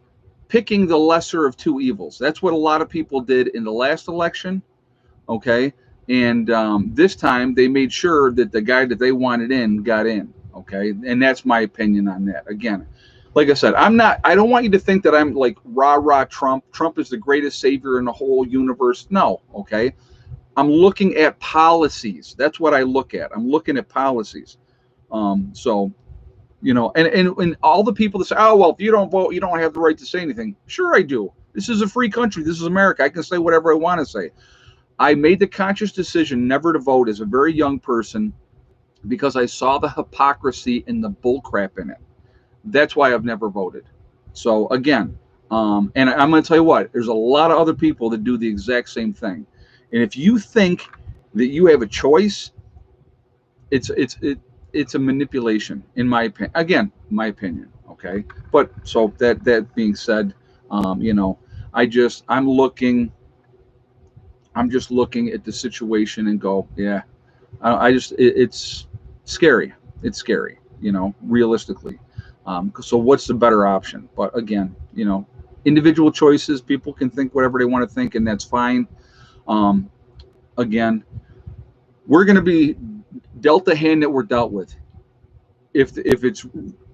picking the lesser of two evils. That's what a lot of people did in the last election. Okay. And this time they made sure that the guy that they wanted in got in. Okay. And that's my opinion on that. Again, like I said, I don't want you to think that I'm like rah rah Trump. Trump is the greatest savior in the whole universe. No. Okay. I'm looking at policies. That's what I look at. I'm looking at policies. So, and all the people that say, oh, well, if you don't vote, you don't have the right to say anything. Sure, I do. This is a free country. This is America. I can say whatever I want to say. I made the conscious decision never to vote as a very young person because I saw the hypocrisy and the bullcrap in it. That's why I've never voted. So again, and I'm going to tell you what, there's a lot of other people that do the exact same thing. And if you think that you have a choice, it's a manipulation, in my opinion. Again, my opinion. Okay, but so that being said, you know, I'm looking. I'm just looking at the situation and go, yeah, it's scary. It's scary, realistically. So what's the better option? But again, individual choices. People can think whatever they want to think, and that's fine. Um, Again, we're going to be dealt the hand that we're dealt with. If it's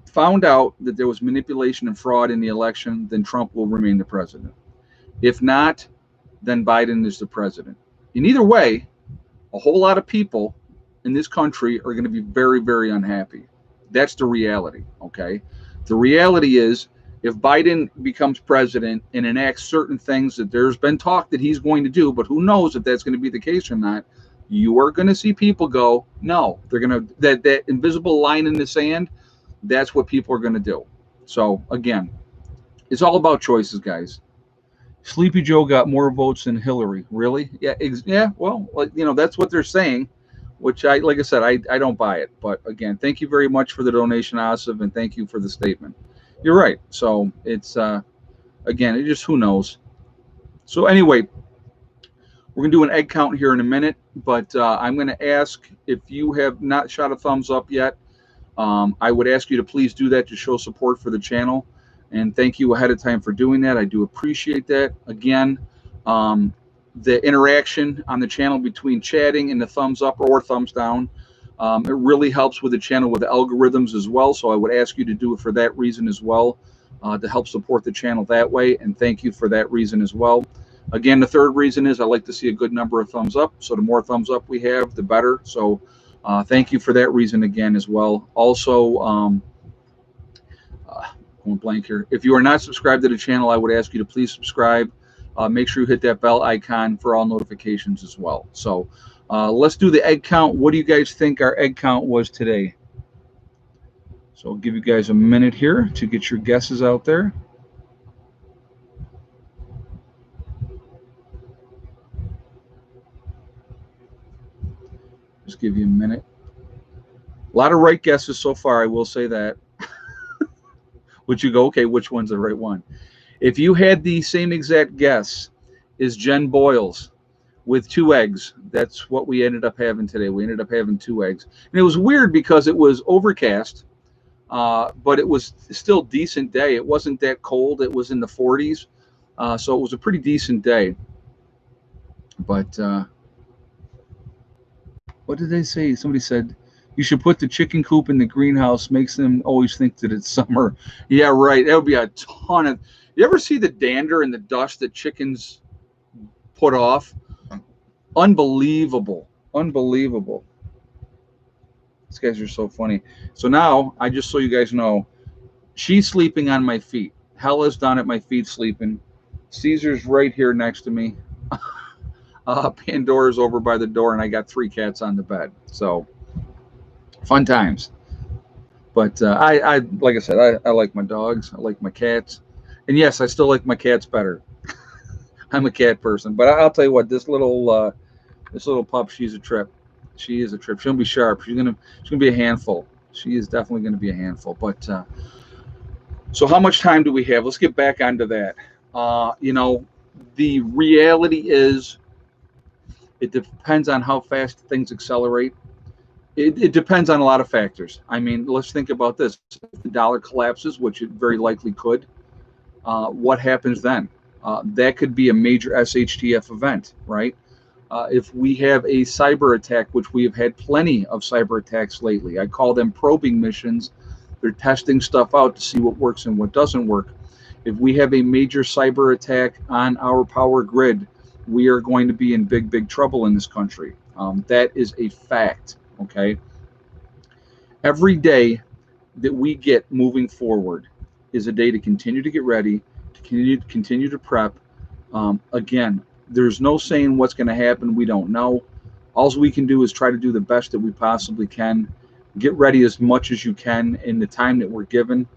found out that there was manipulation and fraud in the election, then Trump will remain the president. If not, then Biden is the president. In either way, a whole lot of people in this country are going to be very, very unhappy. That's the reality, okay? The reality is if Biden becomes president and enacts certain things that there's been talk that he's going to do, but who knows if that's going to be the case or not, you are going to see people go, no, they're going to, that invisible line in the sand, that's what people are going to do. So again, it's all about choices, guys. Sleepy Joe got more votes than Hillary. Really? Yeah. Yeah. Well, that's what they're saying, which like I said, I don't buy it. But again, thank you very much for the donation, Asif, and thank you for the statement. You're right. So it's again, it just who knows. So anyway, we're gonna do an egg count here in a minute, but I'm gonna ask if you have not shot a thumbs up yet. I would ask you to please do that to show support for the channel. And thank you ahead of time for doing that. I do appreciate that. Again, the interaction on the channel between chatting and the thumbs up or thumbs down, it really helps with the channel with the algorithms as well. So I would ask you to do it for that reason as well, to help support the channel that way. And thank you for that reason as well. Again, the third reason is I like to see a good number of thumbs up. So the more thumbs up we have, the better. So thank you for that reason again as well. Also, going blank here. If you are not subscribed to the channel, I would ask you to please subscribe. Make sure you hit that bell icon for all notifications as well. So let's do the egg count. What do you guys think our egg count was today? So I'll give you guys a minute here to get your guesses out there. Just give you a minute. A lot of right guesses so far, I will say that. Would you go, okay, which one's the right one? If you had the same exact guess as Jen Boyles with 2 eggs, that's what we ended up having today. We ended up having 2 eggs. And it was weird because it was overcast, but it was still a decent day. It wasn't that cold. It was in the 40s. So it was a pretty decent day. But what did they say? Somebody said, you should put the chicken coop in the greenhouse. Makes them always think that it's summer. Yeah, right. That would be a ton of. You ever see the dander and the dust that chickens put off? Unbelievable. Unbelievable. These guys are so funny. So now, I just so you guys know, she's sleeping on my feet. Hella's down at my feet sleeping. Caesar's right here next to me. Pandora's over by the door, and I got 3 cats on the bed. So fun times. But I like I said, I like my dogs. I like my cats. And yes, I still like my cats better. I'm a cat person. But I'll tell you what, this little pup, she's a trip. She is a trip. She'll be sharp. She's gonna be a handful. She is definitely gonna be a handful. But so how much time do we have? Let's get back onto that. The reality is it depends on how fast things accelerate. It depends on a lot of factors. I mean, let's think about this. If the dollar collapses, which it very likely could, what happens then? That could be a major SHTF event, right? If we have a cyber attack, which we have had plenty of cyber attacks lately, I call them probing missions. They're testing stuff out to see what works and what doesn't work. If we have a major cyber attack on our power grid, we are going to be in big, big trouble in this country. That is a fact, okay? Every day that we get moving forward is a day to continue to get ready, to continue to prep. Again, there's no saying what's going to happen. We don't know. All we can do is try to do the best that we possibly can. Get ready as much as you can in the time that we're given.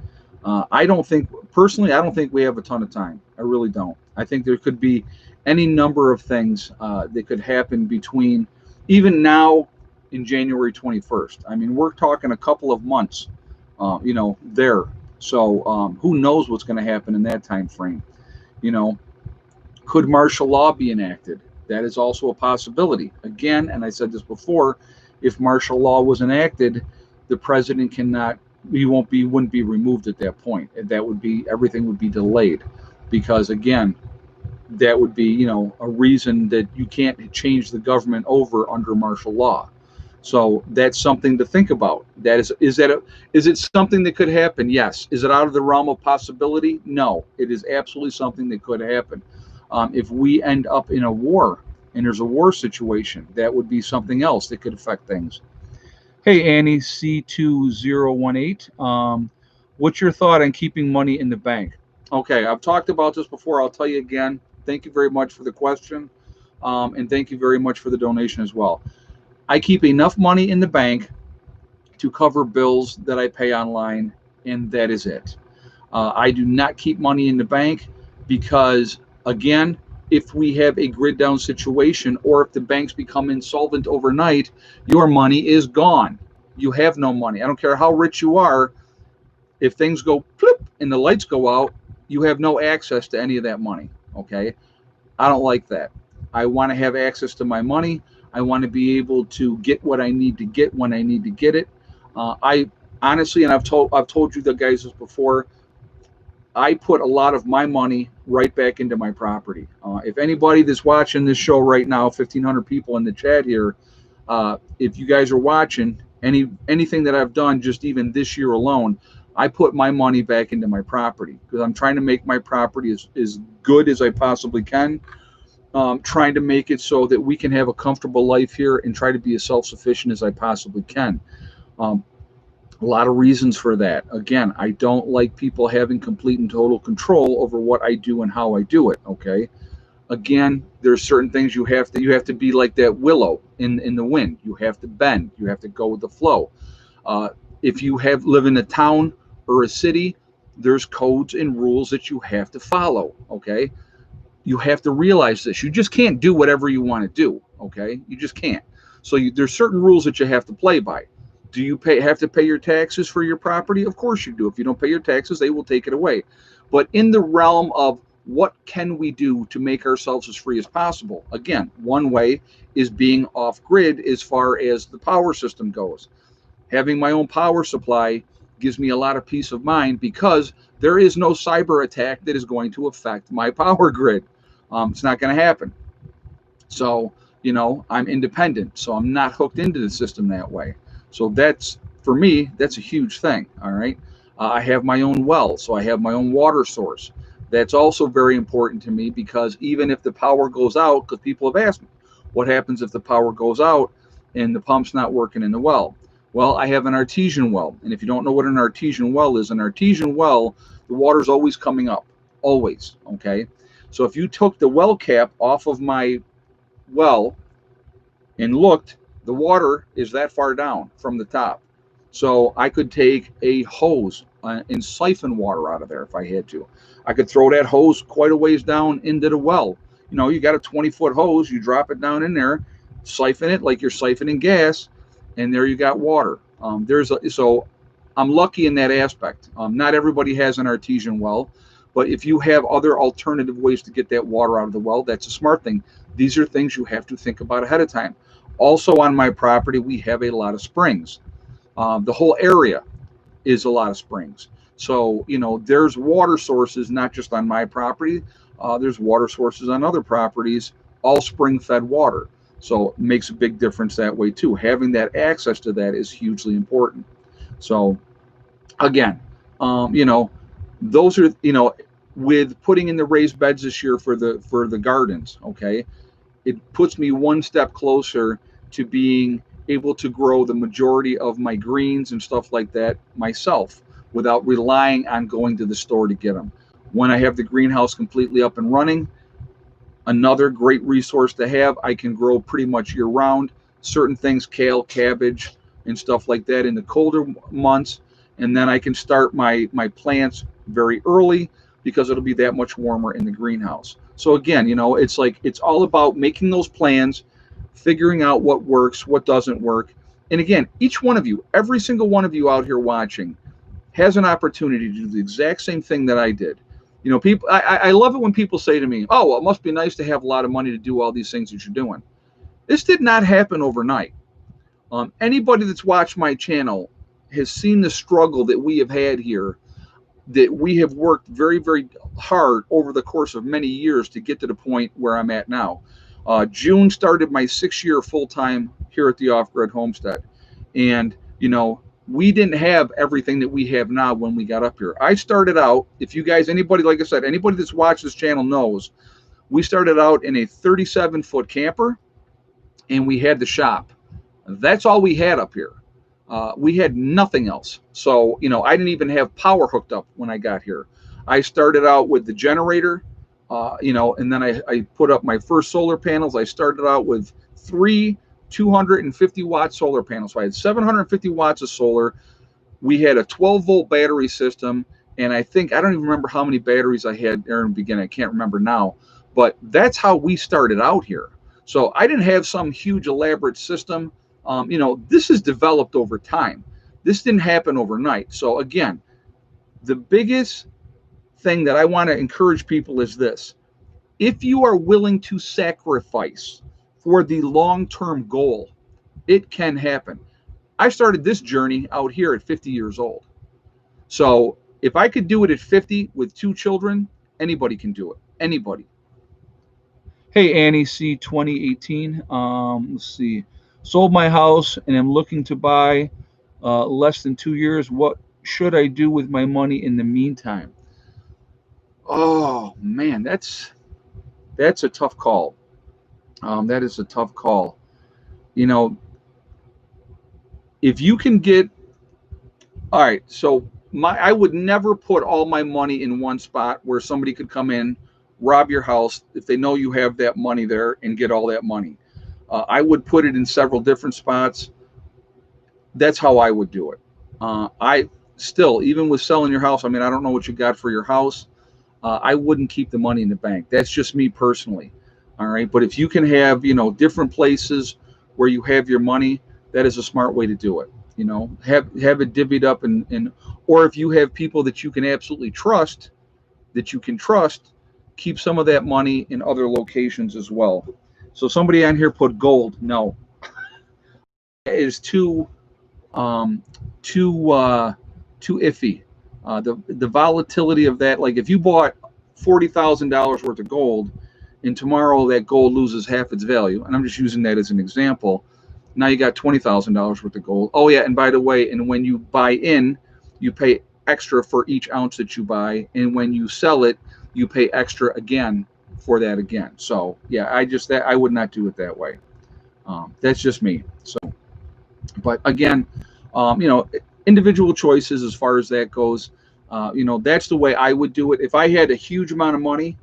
I don't think, personally, I don't think we have a ton of time. I really don't. I think there could be any number of things that could happen between even now in January 21st. I mean, we're talking a couple of months, there. So who knows what's going to happen in that time frame? You know, could martial law be enacted? That is also a possibility. Again, and I said this before, if martial law was enacted, the president wouldn't be removed at that point. That would be, everything would be delayed, because again, that would be, a reason that you can't change the government over under martial law. So that's something to think about. Is it something that could happen? Yes. Is it out of the realm of possibility? No. It is absolutely something that could happen. If we end up in a war and there's a war situation, that would be something else that could affect things. Hey, Annie C2018. What's your thought on keeping money in the bank? Okay, I've talked about this before. I'll tell you again. Thank you very much for the question. And thank you very much for the donation as well. I keep enough money in the bank to cover bills that I pay online, and that is it. I do not keep money in the bank because, again, if we have a grid down situation or if the banks become insolvent overnight, your money is gone. You have no money. I don't care how rich you are. If things go flip and the lights go out, you have no access to any of that money. Okay. I don't like that. I want to have access to my money. I want to be able to get what I need to get when I need to get it. I honestly, and I've told you the guys this before, I put a lot of my money right back into my property. If anybody that's watching this show right now, 1,500 people in the chat here, if you guys are watching anything that I've done, just even this year alone, I put my money back into my property because I'm trying to make my property as good as I possibly can. Trying to make it so that we can have a comfortable life here and try to be as self-sufficient as I possibly can. A lot of reasons for that. Again, I don't like people having complete and total control over what I do and how I do it. Okay. Again, there's certain things you have to be like that willow in the wind. You have to bend. You have to go with the flow. If you live in a town or a city, there's codes and rules that you have to follow. Okay. You have to realize this. You just can't do whatever you want to do. Okay. You just can't. So there's certain rules that you have to play by. Do you have to pay your taxes for your property? Of course you do. If you don't pay your taxes, they will take it away. But in the realm of what can we do to make ourselves as free as possible? Again, one way is being off grid as far as the power system goes. Having my own power supply gives me a lot of peace of mind because there is no cyber attack that is going to affect my power grid. It's not going to happen. So, I'm independent. So I'm not hooked into the system that way. So for me, that's a huge thing. All right. I have my own well, so I have my own water source. That's also very important to me because even if the power goes out, because people have asked me, what happens if the power goes out and the pump's not working in the well? Well, I have an artesian well. And if you don't know what an artesian well is, the water's always coming up, always. Okay. So if you took the well cap off of my well and looked, the water is that far down from the top. So I could take a hose and siphon water out of there if I had to. I could throw that hose quite a ways down into the well. You got a 20-foot hose, you drop it down in there, siphon it like you're siphoning gas, and there you got water. So I'm lucky in that aspect. Not everybody has an artesian well, but if you have other alternative ways to get that water out of the well, that's a smart thing. These are things you have to think about ahead of time. Also on my property, we have a lot of springs. The whole area is a lot of springs. So, there's water sources, not just on my property. There's water sources on other properties, all spring fed water. So it makes a big difference that way too. Having that access to that is hugely important. So again, those are, with putting in the raised beds this year for the gardens, okay, it puts me one step closer to being able to grow the majority of my greens and stuff like that myself without relying on going to the store to get them. When I have the greenhouse completely up and running, another great resource to have. I can grow pretty much year round. Certain things, kale, cabbage, and stuff like that in the colder months. And then I can start my plants very early because it'll be that much warmer in the greenhouse. So again, it's like it's all about making those plans, figuring out what works, what doesn't work. And again, each one of you, every single one of you out here watching, has an opportunity to do the exact same thing that I did. People, I love it when people say to me, "Oh, well, it must be nice to have a lot of money to do all these things that you're doing." This did not happen overnight. Anybody that's watched my channel has seen the struggle that we have had here, that we have worked very, very hard over the course of many years to get to the point where I'm at now. June started my 6 year full time here at the Off Grid Homestead. And, we didn't have everything that we have now when we got up here. I started out, if you guys, anybody, like I said, anybody that's watched this channel knows, we started out in a 37-foot camper and we had the shop. That's all we had up here. We had nothing else. So, I didn't even have power hooked up when I got here. I started out with the generator, and then I put up my first solar panels. I started out with 3 250-watt solar panels. So I had 750 watts of solar. We had a 12-volt battery system. And I don't even remember how many batteries I had there in the beginning. I can't remember now. But that's how we started out here. So I didn't have some huge elaborate system. This is developed over time. This didn't happen overnight. So again, the biggest thing that I want to encourage people is this. If you are willing to sacrifice for the long-term goal, it can happen. I started this journey out here at 50 years old. So if I could do it at 50 with 2 children, anybody can do it. Anybody. Hey, Annie C. 2018. Let's see. Sold my house and am looking to buy less than 2 years. What should I do with my money in the meantime? Oh man, that's a tough call. That is a tough call. You know, if you can get, all right. So I would never put all my money in one spot where somebody could come in, rob your house if they know you have that money there and get all that money. I would put it in several different spots. That's how I would do it. I still, even with selling your house, I mean, I don't know what you got for your house. I wouldn't keep the money in the bank. That's just me personally. All right. But if you can have, different places where you have your money, that is a smart way to do it. Have it divvied up and or if you have people that you can absolutely trust, keep some of that money in other locations as well. So somebody on here put gold. No, it is too iffy. The volatility of that, like if you bought $40,000 worth of gold, and tomorrow that gold loses half its value, and I'm just using that as an example. Now you got $20,000 worth of gold. Oh yeah, and by the way, and when you buy in, you pay extra for each ounce that you buy, and when you sell it, you pay extra again for that again. So yeah, I would not do it that way. That's just me. So, but again, individual choices as far as that goes. That's the way I would do it. If I had a huge amount of money,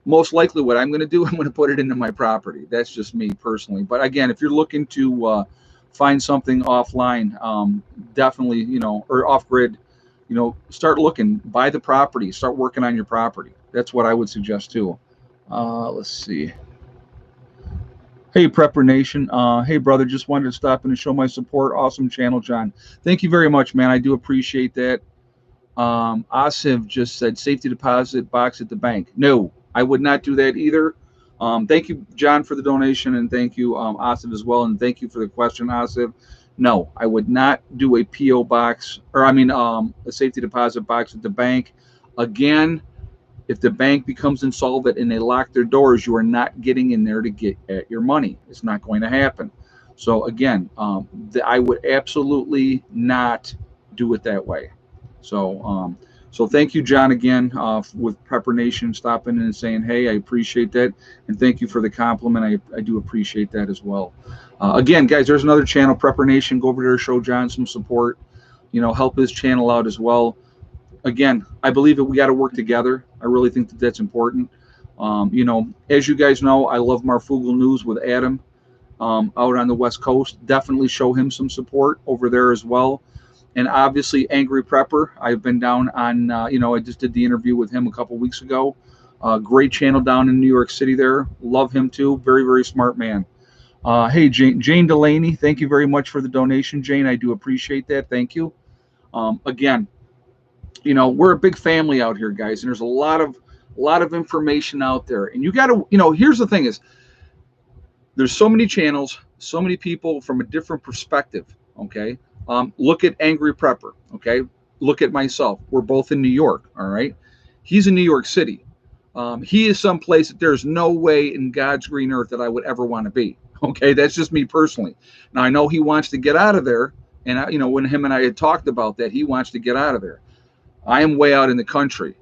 most likely what I'm going to do, I'm going to put it into my property. That's just me personally. But again, if you're looking to find something offline, definitely, or off grid, start looking, buy the property, start working on your property. That's what I would suggest too. Let's see. Hey, Prepper Nation. Hey, brother, just wanted to stop in and show my support. Awesome channel, John. Thank you very much, man. I do appreciate that. Asif just said safety deposit box at the bank. No, I would not do that either. Thank you, John, for the donation, and thank you, Asif, as well, and thank you for the question, Asif. No, I would not do a PO box, or I mean, a safety deposit box at the bank. Again, if the bank becomes insolvent and they lock their doors, you are not getting in there to get at your money. It's not going to happen. So again, I would absolutely not do it that way. So, so thank you, John, again, with Pepper Nation stopping in and saying, hey, I appreciate that. And thank you for the compliment. I do appreciate that as well. Again, guys, there's another channel, Prepper Nation. Go over there, show John some support, help his channel out as well. Again, I believe that we got to work together. I really think that that's important. As you guys know, I love Marfugal News with Adam out on the West Coast. Definitely show him some support over there as well. And obviously, Angry Prepper. I've been down on, I just did the interview with him a couple weeks ago. Great channel down in New York City there. Love him too. Very, very smart man. Hey, Jane Delaney, thank you very much for the donation, Jane. I do appreciate that. Thank you. Again, we're a big family out here, guys, and there's a lot of information out there. And you got to, here's the thing is, there's so many channels, so many people from a different perspective. Okay. Look at Angry Prepper. Okay. Look at myself. We're both in New York. All right. He's in New York City. He is someplace that there's no way in God's green earth that I would ever want to be. Okay. That's just me personally. Now I know he wants to get out of there. And when him and I had talked about that, he wants to get out of there. I am way out in the country.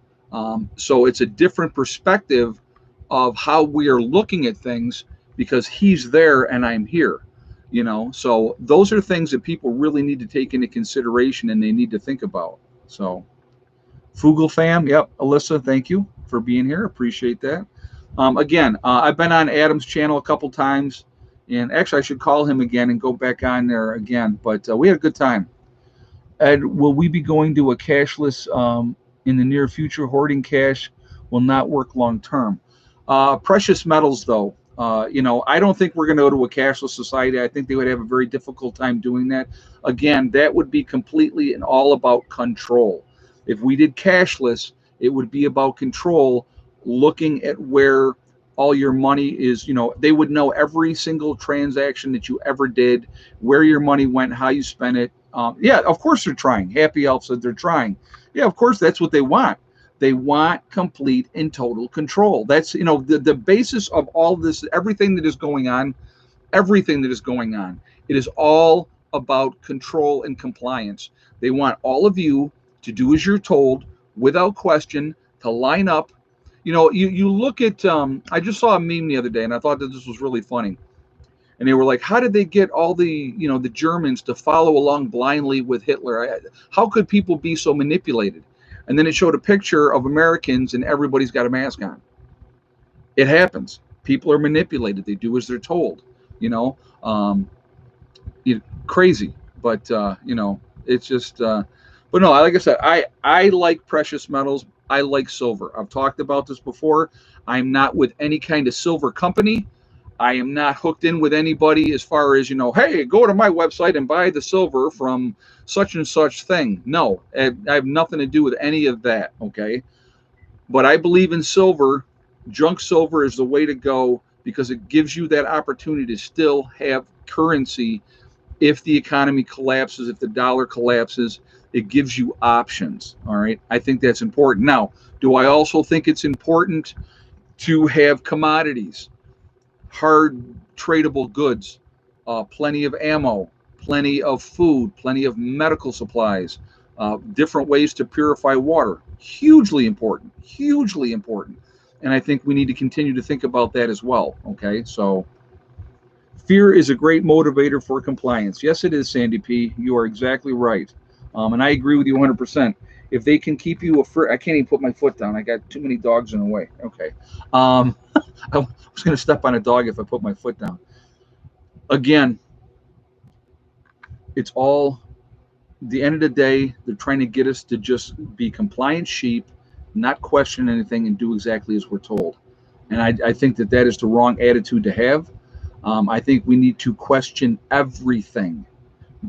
So it's a different perspective of how we are looking at things because he's there and I'm here. So those are things that people really need to take into consideration and they need to think about. So Fugal fam, yep, Alyssa, thank you for being here. Appreciate that. Again, I've been on Adam's channel a couple times, and actually I should call him again and go back on there again, but we had a good time. Ed, will we be going to a cashless in the near future? Hoarding cash will not work long term. Precious metals, though, I don't think we're going to go to a cashless society. I think they would have a very difficult time doing that. Again, that would be completely and all about control. If we did cashless, it would be about control, looking at where all your money is. They would know every single transaction that you ever did, where your money went, how you spent it. Yeah, of course they're trying. Happy Elf said they're trying. Yeah, of course that's what they want. They want complete and total control. That's, the basis of all this, everything that is going on, it is all about control and compliance. They want all of you to do as you're told without question, to line up. You look at, I just saw a meme the other day and I thought that this was really funny. And they were like, how did they get all the Germans to follow along blindly with Hitler? How could people be so manipulated? And then it showed a picture of Americans and everybody's got a mask on. It happens. People are manipulated. They do as they're told, crazy. But, it's just, but no, like I said, I like precious metals. I like silver. I've talked about this before. I'm not with any kind of silver company. I am not hooked in with anybody as far as, hey, go to my website and buy the silver from such and such thing. No, I have nothing to do with any of that, okay? But I believe in silver. Junk silver is the way to go because it gives you that opportunity to still have currency if the economy collapses, if the dollar collapses. It gives you options, all right? I think that's important. Now, do I also think it's important to have commodities? Hard tradable goods, plenty of ammo, plenty of food, plenty of medical supplies, different ways to purify water. Hugely important. And I think we need to continue to think about that as well. Okay, so fear is a great motivator for compliance. Yes, it is, Sandy P. You are exactly right. And I agree with you 100%. If they can keep you I can't even put my foot down. I got too many dogs in the way. Okay. I was going to step on a dog if I put my foot down. Again, it's all, the end of the day, they're trying to get us to just be compliant sheep, not question anything, and do exactly as we're told. And I think that is the wrong attitude to have. I think we need to question everything.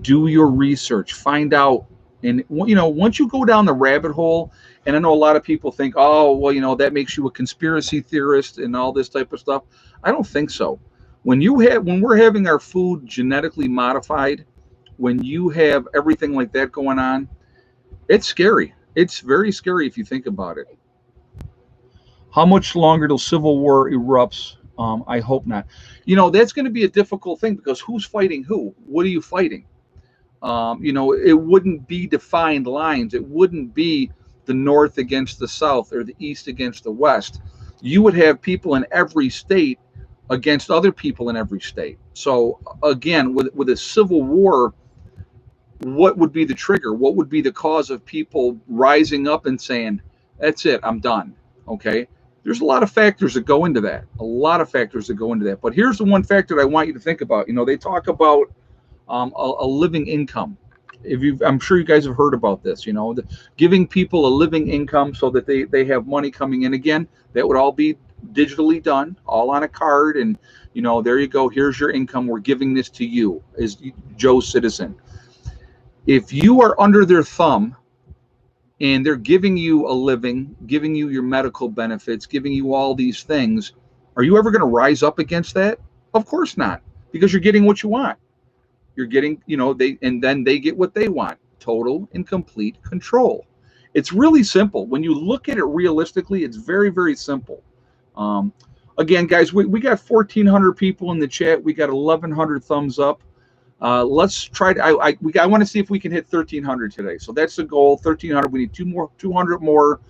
Do your research. Find out And once you go down the rabbit hole, and I know a lot of people think, oh, well, that makes you a conspiracy theorist and all this type of stuff. I don't think so. When we're having our food genetically modified, when you have everything like that going on, it's scary. It's very scary if you think about it. How much longer till civil war erupts? I hope not. That's going to be a difficult thing because who's fighting who? What are you fighting? It wouldn't be defined lines. It wouldn't be the North against the South or the East against the West. You would have people in every state against other people in every state. So again, with a civil war, what would be the trigger? What would be the cause of people rising up and saying, "That's it, I'm done"? Okay. There's a lot of factors that go into that. A lot of factors that go into that. But here's the one factor that I want you to think about. They talk about a living income. I'm sure you guys have heard about this. Giving people a living income so that they have money coming in. Again, that would all be digitally done, all on a card, and there you go. Here's your income. We're giving this to you as Joe Citizen. If you are under their thumb and they're giving you a living, giving you your medical benefits, giving you all these things, are you ever going to rise up against that? Of course not, because you're getting what you want. You're getting, then they get what they want. Total and complete control. It's really simple. When you look at it realistically, it's very, very simple. Um, Again, guys, we got 1,400 people in the chat. We got 1,100 thumbs up. Let's try to. I want to see if we can hit 1,300 today. So that's the goal. 1,300. We need 200 more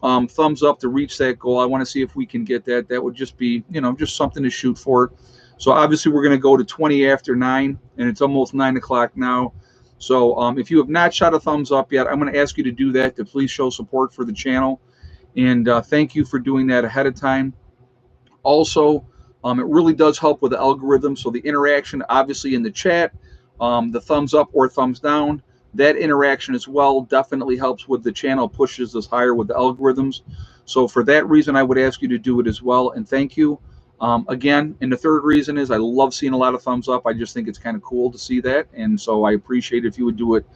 thumbs up to reach that goal. I want to see if we can get that. That would just be, just something to shoot for. So obviously we're going to go to 20 after 9, and it's almost 9 o'clock now. So if you have not shot a thumbs up yet, I'm going to ask you to do that, to please show support for the channel. And thank you for doing that ahead of time. Also, it really does help with the algorithm. So the interaction, obviously in the chat, the thumbs up or thumbs down, that interaction as well definitely helps with the channel, pushes us higher with the algorithms. So for that reason, I would ask you to do it as well. And thank you. Again, and the third reason is I love seeing a lot of thumbs up. I just think it's kind of cool to see that. And so I appreciate if you would do it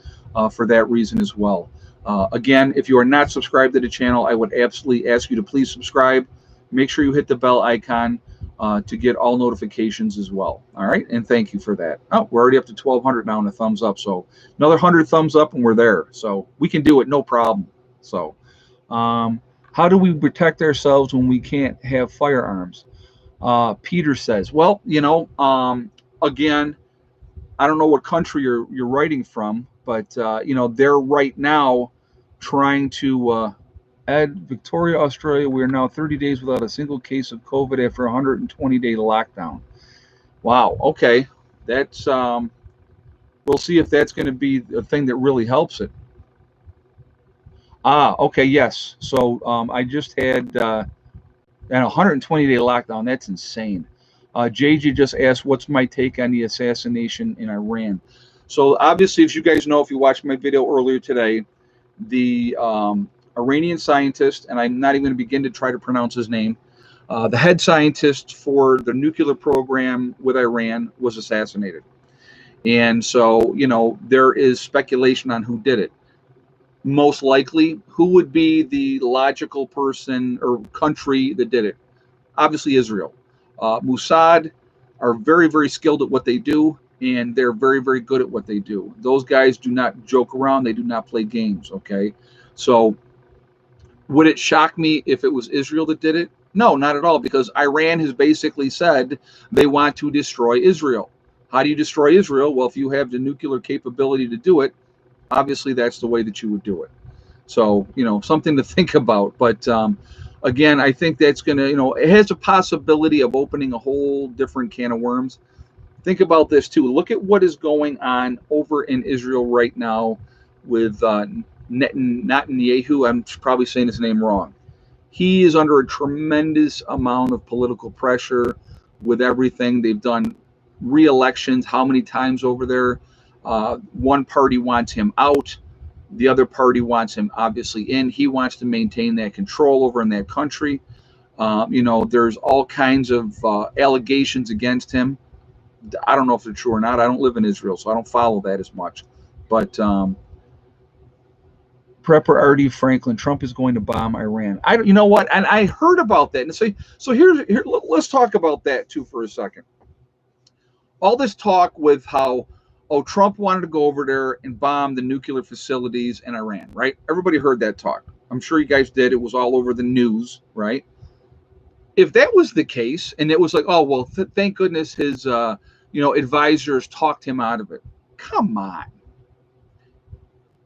for that reason as well. Again, if you are not subscribed to the channel, I would absolutely ask you to please subscribe. Make sure you hit the bell icon to get all notifications as well. All right. And thank you for that. Oh, we're already up to 1,200 now in the thumbs up. So another 100 thumbs up and we're there. So we can do it. No problem. So how do we protect ourselves when we can't have firearms? Peter says, well, again, I don't know what country you're writing from, but they're right now trying to add Victoria, Australia. We are now 30 days without a single case of COVID after a 120-day lockdown. Wow. Okay, that's we'll see if that's going to be the thing that really helps it. Okay, yes. So I just had an 120-day lockdown. That's insane. JJ just asked, what's my take on the assassination in Iran? So obviously, as you guys know, if you watched my video earlier today, the Iranian scientist, and I'm not even going to begin to try to pronounce his name, the head scientist for the nuclear program with Iran was assassinated. And so, there is speculation on who did it. Most likely, who would be the logical person or country that did it? Obviously, Israel. Mossad are very, very skilled at what they do, and they're very, very good at what they do. Those guys do not joke around. They do not play games, okay? So would it shock me if it was Israel that did it? No, not at all, because Iran has basically said they want to destroy Israel. How do you destroy Israel? Well, if you have the nuclear capability to do it, obviously that's the way that you would do it. So, something to think about. But again, I think that's going to, it has a possibility of opening a whole different can of worms. Think about this too. Look at what is going on over in Israel right now with Netanyahu. I'm probably saying his name wrong. He is under a tremendous amount of political pressure with everything. They've done re-elections how many times over there? One party wants him out. The other party wants him obviously in. He wants to maintain that control over in that country. There's all kinds of allegations against him. I don't know if they're true or not. I don't live in Israel, so I don't follow that as much. But Prepper R.D. Franklin, Trump is going to bomb Iran. You know what? And I heard about that. And so here, let's talk about that too for a second. All this talk with how, oh, Trump wanted to go over there and bomb the nuclear facilities in Iran, right? Everybody heard that talk. I'm sure you guys did. It was all over the news, right? If that was the case, and it was like, oh, well, thank goodness his, advisors talked him out of it. Come on.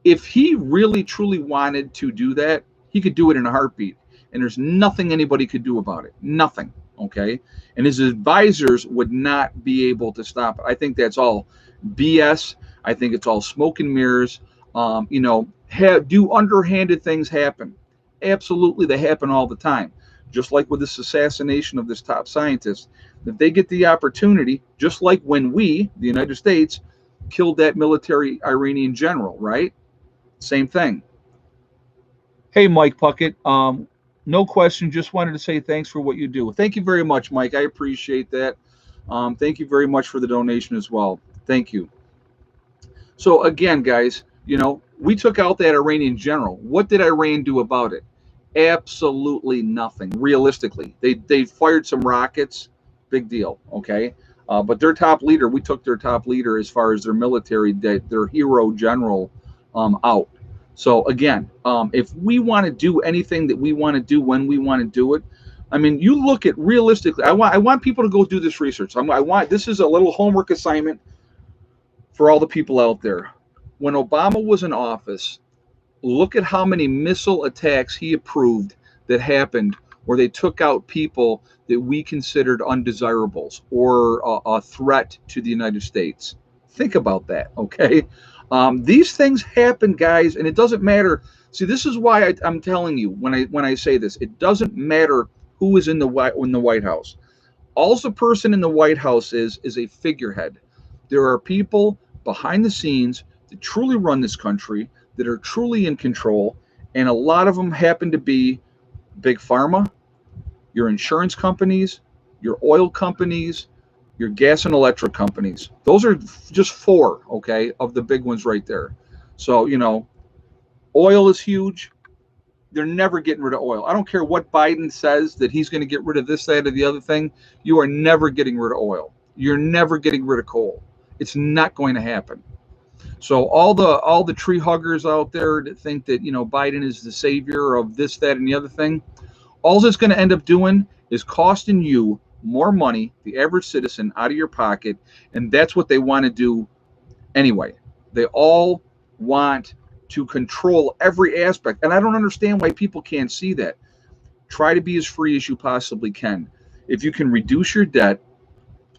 If he really truly wanted to do that, he could do it in a heartbeat. And there's nothing anybody could do about it. Nothing. Okay. And his advisors would not be able to stop it. I think that's all BS. I think it's all smoke and mirrors. Do underhanded things happen? Absolutely, they happen all the time. Just like with this assassination of this top scientist, if they get the opportunity, just like when we, the United States, killed that military Iranian general, right? Same thing. Hey, Mike Puckett. No question. Just wanted to say thanks for what you do. Thank you very much, Mike. I appreciate that. Thank you very much for the donation as well. Thank you. So again, guys, we took out that Iranian general. What did Iran do about it? Absolutely nothing. Realistically, they fired some rockets. Big deal. Okay. But their top leader, we took their top leader as far as their military, their hero general, out. So again, if we want to do anything that we want to do when we want to do it, I mean, you look at realistically. I want people to go do this research. This is a little homework assignment for all the people out there. When Obama was in office, look at how many missile attacks he approved that happened where they took out people that we considered undesirables or a threat to the United States. Think about that, okay? These things happen, guys, and it doesn't matter. See, this is why I'm telling you when I say this. It doesn't matter who is in the White House. All the person in the White House is a figurehead. There are people behind the scenes that truly run this country, that are truly in control, and a lot of them happen to be big pharma, your insurance companies, your oil companies, your gas and electric companies. Those are just four, okay, of the big ones right there. So, oil is huge. They're never getting rid of oil. I don't care what Biden says that he's going to get rid of this, that, or the other thing. You are never getting rid of oil. You're never getting rid of coal. It's not going to happen. So all the tree huggers out there that think that, Biden is the savior of this, that, and the other thing, all it's going to end up doing is costing you more money, the average citizen, out of your pocket, and that's what they want to do anyway. They all want to control every aspect, and I don't understand why people can't see that. Try to be as free as you possibly can. If you can reduce your debt,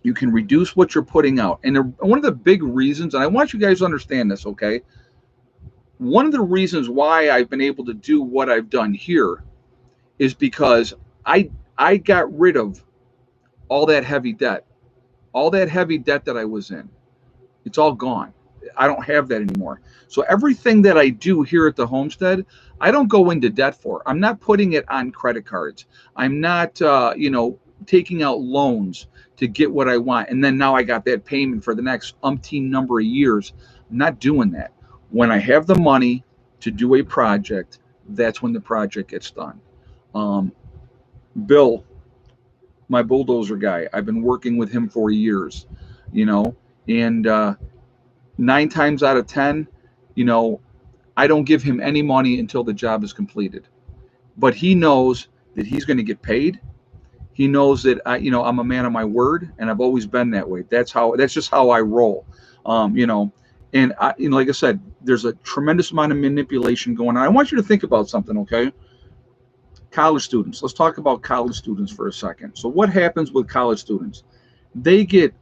you can reduce what you're putting out. And one of the big reasons, and I want you guys to understand this, okay? One of the reasons why I've been able to do what I've done here is because I got rid of all that heavy debt. All that heavy debt that I was in. It's all gone. I don't have that anymore. So everything that I do here at the homestead, I don't go into debt for. I'm not putting it on credit cards. I'm not, taking out loans to get what I want. And then now I got that payment for the next umpteen number of years. I'm not doing that. When I have the money to do a project, that's when the project gets done. Bill, my bulldozer guy, I've been working with him for years, and 9 times out of 10, I don't give him any money until the job is completed. But he knows that he's going to get paid. He knows that I'm a man of my word, and I've always been that way. That's just how I roll. And like I said, there's a tremendous amount of manipulation going on. I want you to think about something, okay? College students. Let's talk about college students for a second. So what happens with college students? They get,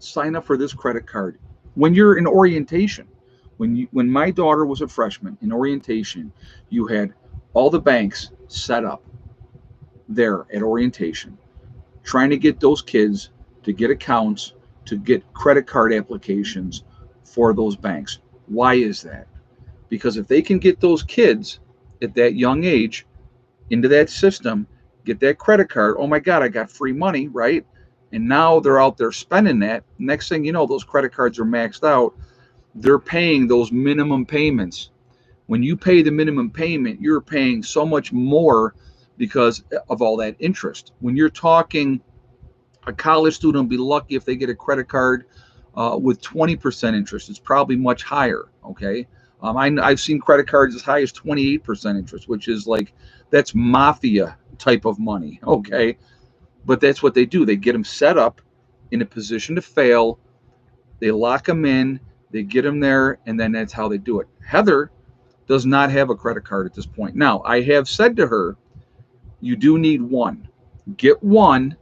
sign up for this credit card. When you're in orientation, when my daughter was a freshman in orientation, you had all the banks set up there at orientation, trying to get those kids to get accounts, to get credit card applications for those banks. Why is that? Because if they can get those kids at that young age into that system, get that credit card, oh my God, I got free money, right? And now they're out there spending that. Next thing you know, those credit cards are maxed out. They're paying those minimum payments. When you pay the minimum payment, you're paying so much more because of all that interest. When you're talking, a college student will be lucky if they get a credit card with 20% interest. It's probably much higher. Okay. I've seen credit cards as high as 28% interest, which is like, that's mafia type of money. Okay. But that's what they do. They get them set up in a position to fail. They lock them in, they get them there, and then that's how they do it. Heather does not have a credit card at this point. Now, I have said to her, you do need one. Get one,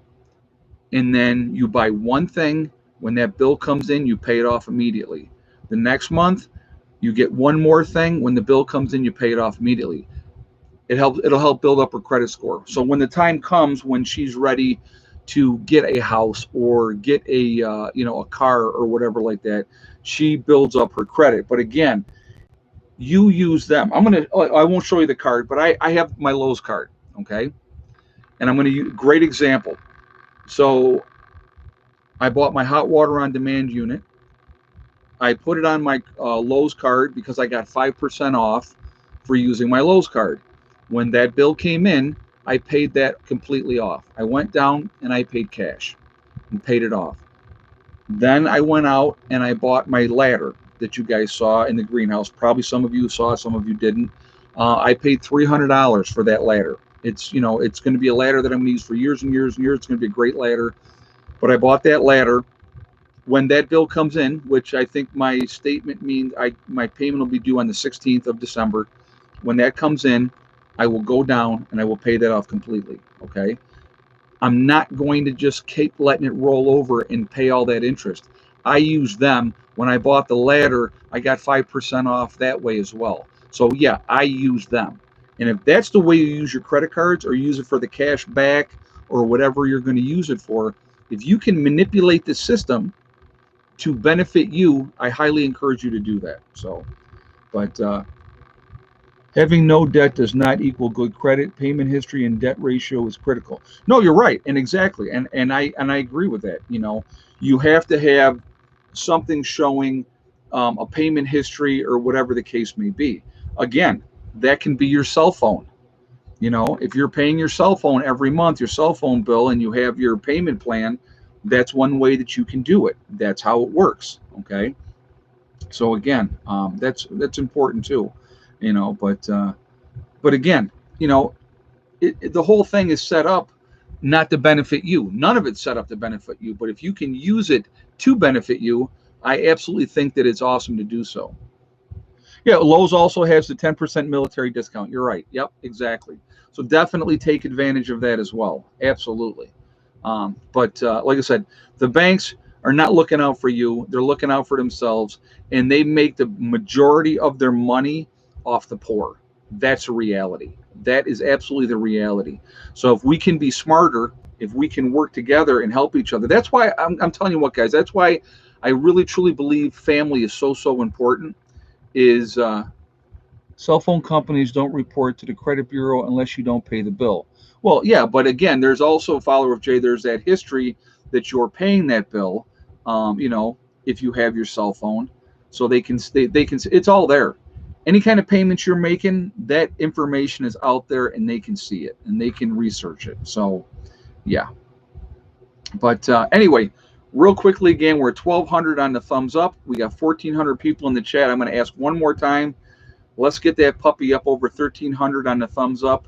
and then you buy one thing. When that bill comes in, you pay it off immediately. The next month, you get one more thing. When the bill comes in, you pay it off immediately. It'll help build up her credit score. So when the time comes when she's ready to get a house or get a car or whatever like that, she builds up her credit. But again, you use them. I won't show you the card, but I have my Lowe's card, okay? And I'm gonna use great example. So I bought my hot water on demand unit. I put it on my Lowe's card because I got 5% off for using my Lowe's card. When that bill came in, I paid that completely off. I went down and I paid cash and paid it off. Then I went out and I bought my ladder that you guys saw in the greenhouse. Probably some of you saw, some of you didn't. I paid $300 for that ladder. It's going to be a ladder that I'm going to use for years and years and years. It's going to be a great ladder. But I bought that ladder. When that bill comes in, which I think my statement means my payment will be due on the 16th of December. When that comes in, I will go down and I will pay that off completely. Okay. I'm not going to just keep letting it roll over and pay all that interest. I use them. When I bought the ladder, I got 5% off that way as well. So yeah, I use them. And if that's the way you use your credit cards or use it for the cash back or whatever you're going to use it for, if you can manipulate the system to benefit you, I highly encourage you to do that. So, but having no debt does not equal good credit. Payment history and debt ratio is critical. No, you're right, and exactly, and I agree with that. You have to have something showing a payment history or whatever the case may be. Again, that can be your cell phone. If you're paying your cell phone every month, your cell phone bill, and you have your payment plan, that's one way that you can do it. That's how it works. Okay. So again, that's important too. But again, the whole thing is set up not to benefit you. None of it's set up to benefit you. But if you can use it to benefit you, I absolutely think that it's awesome to do so. Yeah, Lowe's also has the 10% military discount. You're right. Yep, exactly. So definitely take advantage of that as well. Absolutely. But like I said, the banks are not looking out for you. They're looking out for themselves, and they make the majority of their money off the poor. That's a reality. That is absolutely the reality. So if we can be smarter, if we can work together and help each other, that's why I'm telling you what, guys, that's why I really truly believe family is so important. Is cell phone companies don't report to the credit bureau unless you don't pay the bill. Well, yeah, but again, there's also, follower of Jay, there's that history that you're paying that bill. If you have your cell phone, so they can it's all there. Any kind of payments you're making, that information is out there, and they can see it and they can research it. So, yeah. But anyway, real quickly again, we're at 1,200 on the thumbs up. We got 1,400 people in the chat. I'm going to ask one more time. Let's get that puppy up over 1,300 on the thumbs up.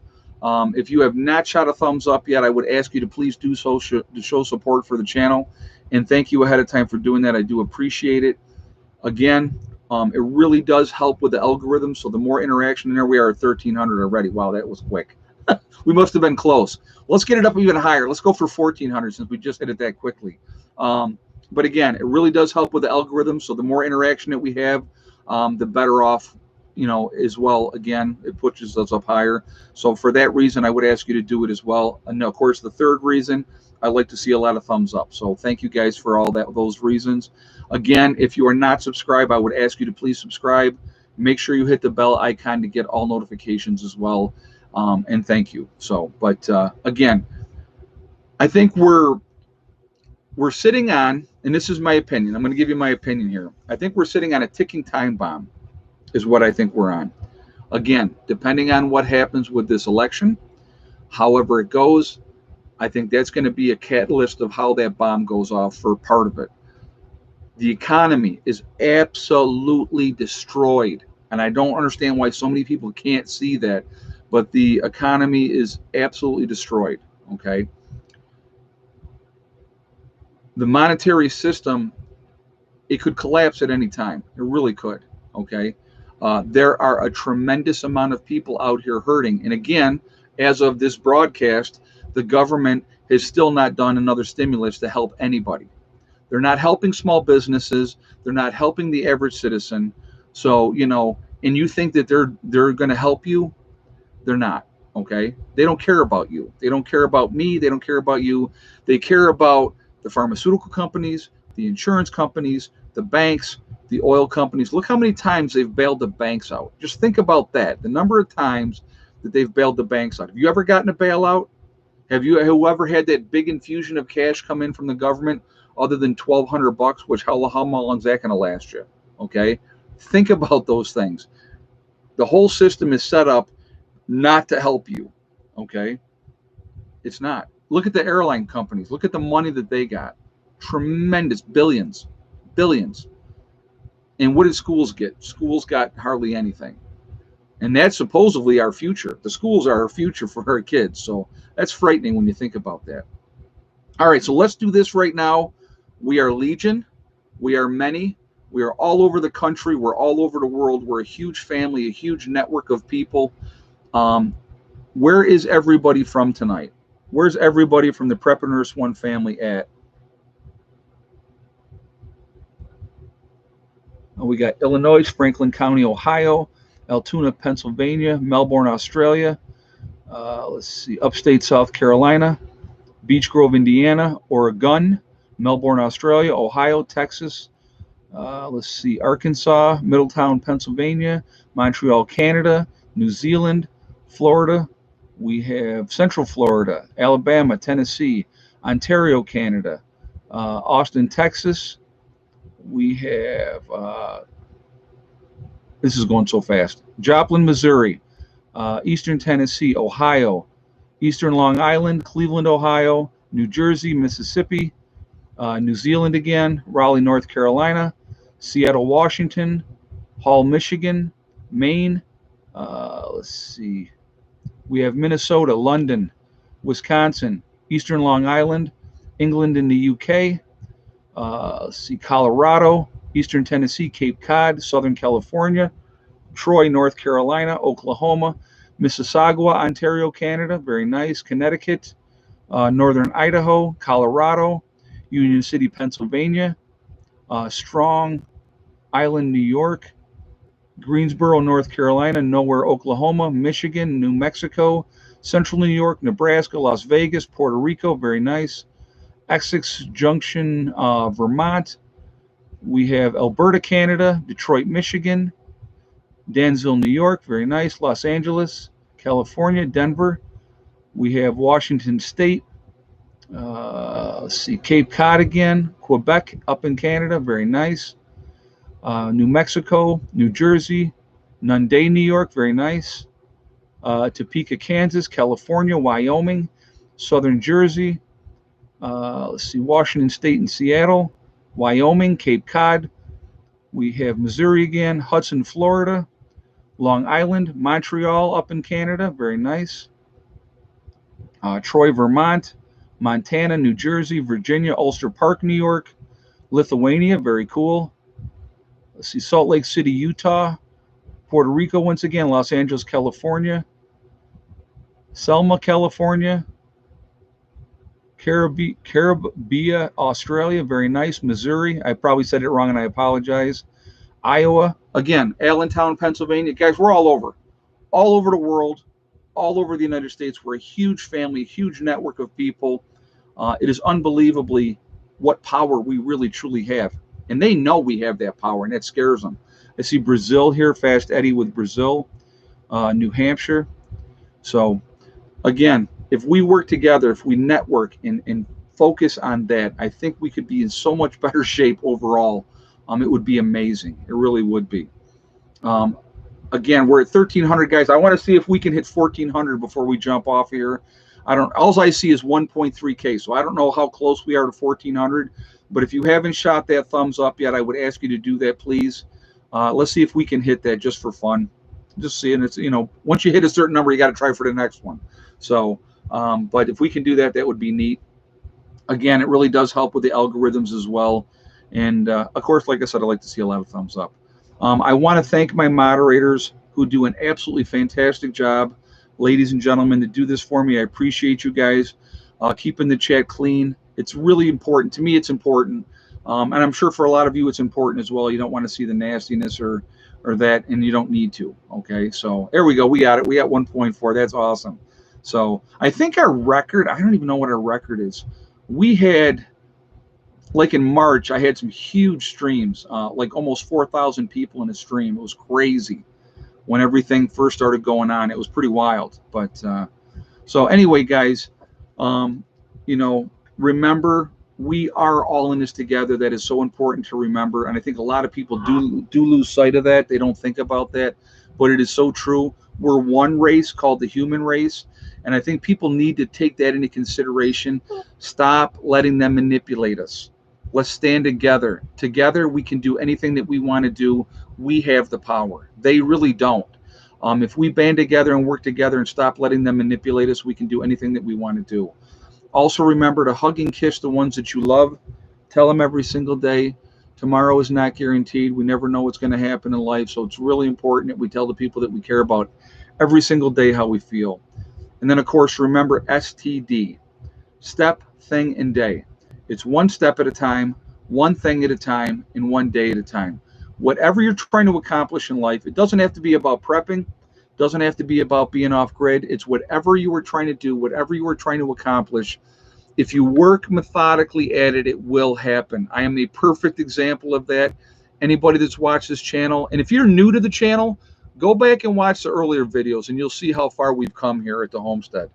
If you have not shot a thumbs up yet, I would ask you to please do so to show support for the channel. And thank you ahead of time for doing that. I do appreciate it. Again, it really does help with the algorithm. So the more interaction, and there we are at 1,300 already. Wow, that was quick. We must have been close. Let's get it up even higher. Let's go for 1,400 since we just hit it that quickly. But again, it really does help with the algorithm. So the more interaction that we have, the better off, as well. Again, it pushes us up higher. So for that reason, I would ask you to do it as well. And of course, the third reason, I like to see a lot of thumbs up. So thank you guys for all those reasons. Again, if you are not subscribed, I would ask you to please subscribe. Make sure you hit the bell icon to get all notifications as well. And thank you. So, but again, I think we're sitting on, and this is my opinion, I'm going to give you my opinion here. I think we're sitting on a ticking time bomb is what I think we're on. Again, depending on what happens with this election, however it goes, I think that's going to be a catalyst of how that bomb goes off for part of it. The economy is absolutely destroyed. And I don't understand why so many people can't see that. But the economy is absolutely destroyed. Okay. The monetary system, it could collapse at any time. It really could. Okay. There are a tremendous amount of people out here hurting. And again, as of this broadcast, the government has still not done another stimulus to help anybody. They're not helping small businesses. They're not helping the average citizen. So, and you think that they're going to help you, they're not. Okay? They don't care about you. They don't care about me. They don't care about you. They care about the pharmaceutical companies, the insurance companies, the banks, the oil companies. Look how many times they've bailed the banks out. Just think about that. The number of times that they've bailed the banks out. Have you ever gotten a bailout? Have you ever had that big infusion of cash come in from the government other than $1,200, which how long is that going to last you? Okay, think about those things. The whole system is set up not to help you. Okay, it's not. Look at the airline companies. Look at the money that they got. Tremendous billions, billions. And what did schools get? Schools got hardly anything. And that's supposedly our future. The schools are our future for our kids. So that's frightening when you think about that. All right, so let's do this right now. We are Legion. We are many. We are all over the country. We're all over the world. We're a huge family, a huge network of people. Where is everybody from tonight? Where's everybody from the Preparedness One family at? We got Illinois, Franklin County, Ohio, Altoona, Pennsylvania, Melbourne, Australia. Let's see, upstate South Carolina, Beech Grove, Indiana, Oregon, Melbourne, Australia, Ohio, Texas. Let's see, Arkansas, Middletown, Pennsylvania, Montreal, Canada, New Zealand, Florida. We have Central Florida, Alabama, Tennessee, Ontario, Canada, Austin, Texas. We have, this is going so fast, Joplin, Missouri, Eastern Tennessee, Ohio, Eastern Long Island, Cleveland, Ohio, New Jersey, Mississippi, New Zealand again, Raleigh, North Carolina, Seattle, Washington, Hall, Michigan, Maine. Let's see. We have Minnesota, London, Wisconsin, Eastern Long Island, England in the UK. Let's see. Colorado, Eastern Tennessee, Cape Cod, Southern California, Troy, North Carolina, Oklahoma, Mississauga, Ontario, Canada. Very nice. Connecticut, Northern Idaho, Colorado, Union City, Pennsylvania, Strong Island, New York, Greensboro, North Carolina, Nowhere, Oklahoma, Michigan, New Mexico, Central New York, Nebraska, Las Vegas, Puerto Rico. Very nice. Essex Junction, Vermont. We have Alberta, Canada, Detroit, Michigan, Danville, New York. Very nice. Los Angeles, California, Denver. We have Washington State. Let's see, Cape Cod again, Quebec up in Canada, very nice. New Mexico, New Jersey, Nunde, New York, very nice. Topeka, Kansas, California, Wyoming, Southern Jersey. Let's see, Washington State and Seattle, Wyoming, Cape Cod. We have Missouri again, Hudson, Florida, Long Island, Montreal up in Canada, very nice. Troy, Vermont, Montana, New Jersey, Virginia, Ulster Park, New York, Lithuania, very cool. Let's see, Salt Lake City, Utah, Puerto Rico once again, Los Angeles, California, Selma, California, Caribbean, Australia, very nice. Missouri, I probably said it wrong and I apologize. Iowa, again, Allentown, Pennsylvania. Guys, we're all over the world, all over the United States. We're a huge family, a huge network of people. It is unbelievably what power we really truly have. And they know we have that power, and that scares them. I see Brazil here, Fast Eddie with Brazil, New Hampshire. So, again, if we work together, if we network and focus on that, I think we could be in so much better shape overall. It would be amazing. It really would be. Again, we're at 1,300, guys. I want to see if we can hit 1,400 before we jump off here. All I see is 1.3K, so I don't know how close we are to 1,400. But if you haven't shot that thumbs up yet, I would ask you to do that, please. Let's see if we can hit that just for fun. Just seeing it's, once you hit a certain number, you got to try for the next one. So, but if we can do that, that would be neat. Again, it really does help with the algorithms as well. And of course, like I said, I like to see a lot of thumbs up. I want to thank my moderators who do an absolutely fantastic job. Ladies and gentlemen, that do this for me. I appreciate you guys keeping the chat clean. It's really important. To me, it's important. And I'm sure for a lot of you, it's important as well. You don't want to see the nastiness or that, and you don't need to. Okay, so there we go. We got it. We got 1.4. That's awesome. So I think our record, I don't even know what our record is. We had, like in March, I had some huge streams, like almost 4,000 people in a stream. It was crazy when everything first started going on. It was pretty wild. But so anyway, guys, remember, we are all in this together. That is so important to remember. And I think a lot of people do lose sight of that. They don't think about that, but it is so true. We're one race called the human race. And I think people need to take that into consideration. Stop letting them manipulate us. Let's stand together. Together, we can do anything that we want to do. We have the power. They really don't. If we band together and work together and stop letting them manipulate us, we can do anything that we want to do. Also, remember to hug and kiss the ones that you love. Tell them every single day. Tomorrow is not guaranteed. We never know what's going to happen in life. So it's really important that we tell the people that we care about every single day how we feel. And then, of course, remember STD, step, thing, and day. It's one step at a time, one thing at a time, and one day at a time. Whatever you're trying to accomplish in life, it doesn't have to be about prepping. It doesn't have to be about being off grid. It's whatever you are trying to do, whatever you are trying to accomplish. If you work methodically at it, it will happen. I am a perfect example of that. Anybody that's watched this channel, and if you're new to the channel, go back and watch the earlier videos and you'll see how far we've come here at the homestead.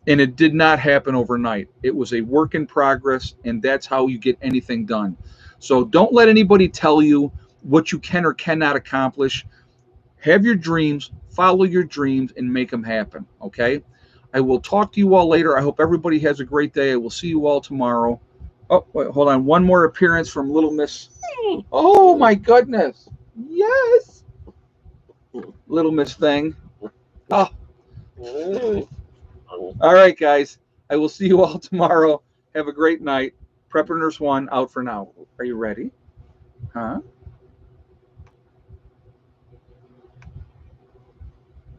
And it did not happen overnight. It was a work in progress, and that's how you get anything done. So don't let anybody tell you what you can or cannot accomplish. Have your dreams, follow your dreams, and make them happen, okay? I will talk to you all later. I hope everybody has a great day. I will see you all tomorrow. Oh, wait, hold on. One more appearance from Little Miss. Oh, my goodness. Yes. Little Miss Thing. Oh. All right, guys. I will see you all tomorrow. Have a great night. Preparedness 1 out for now. Are you ready? Huh?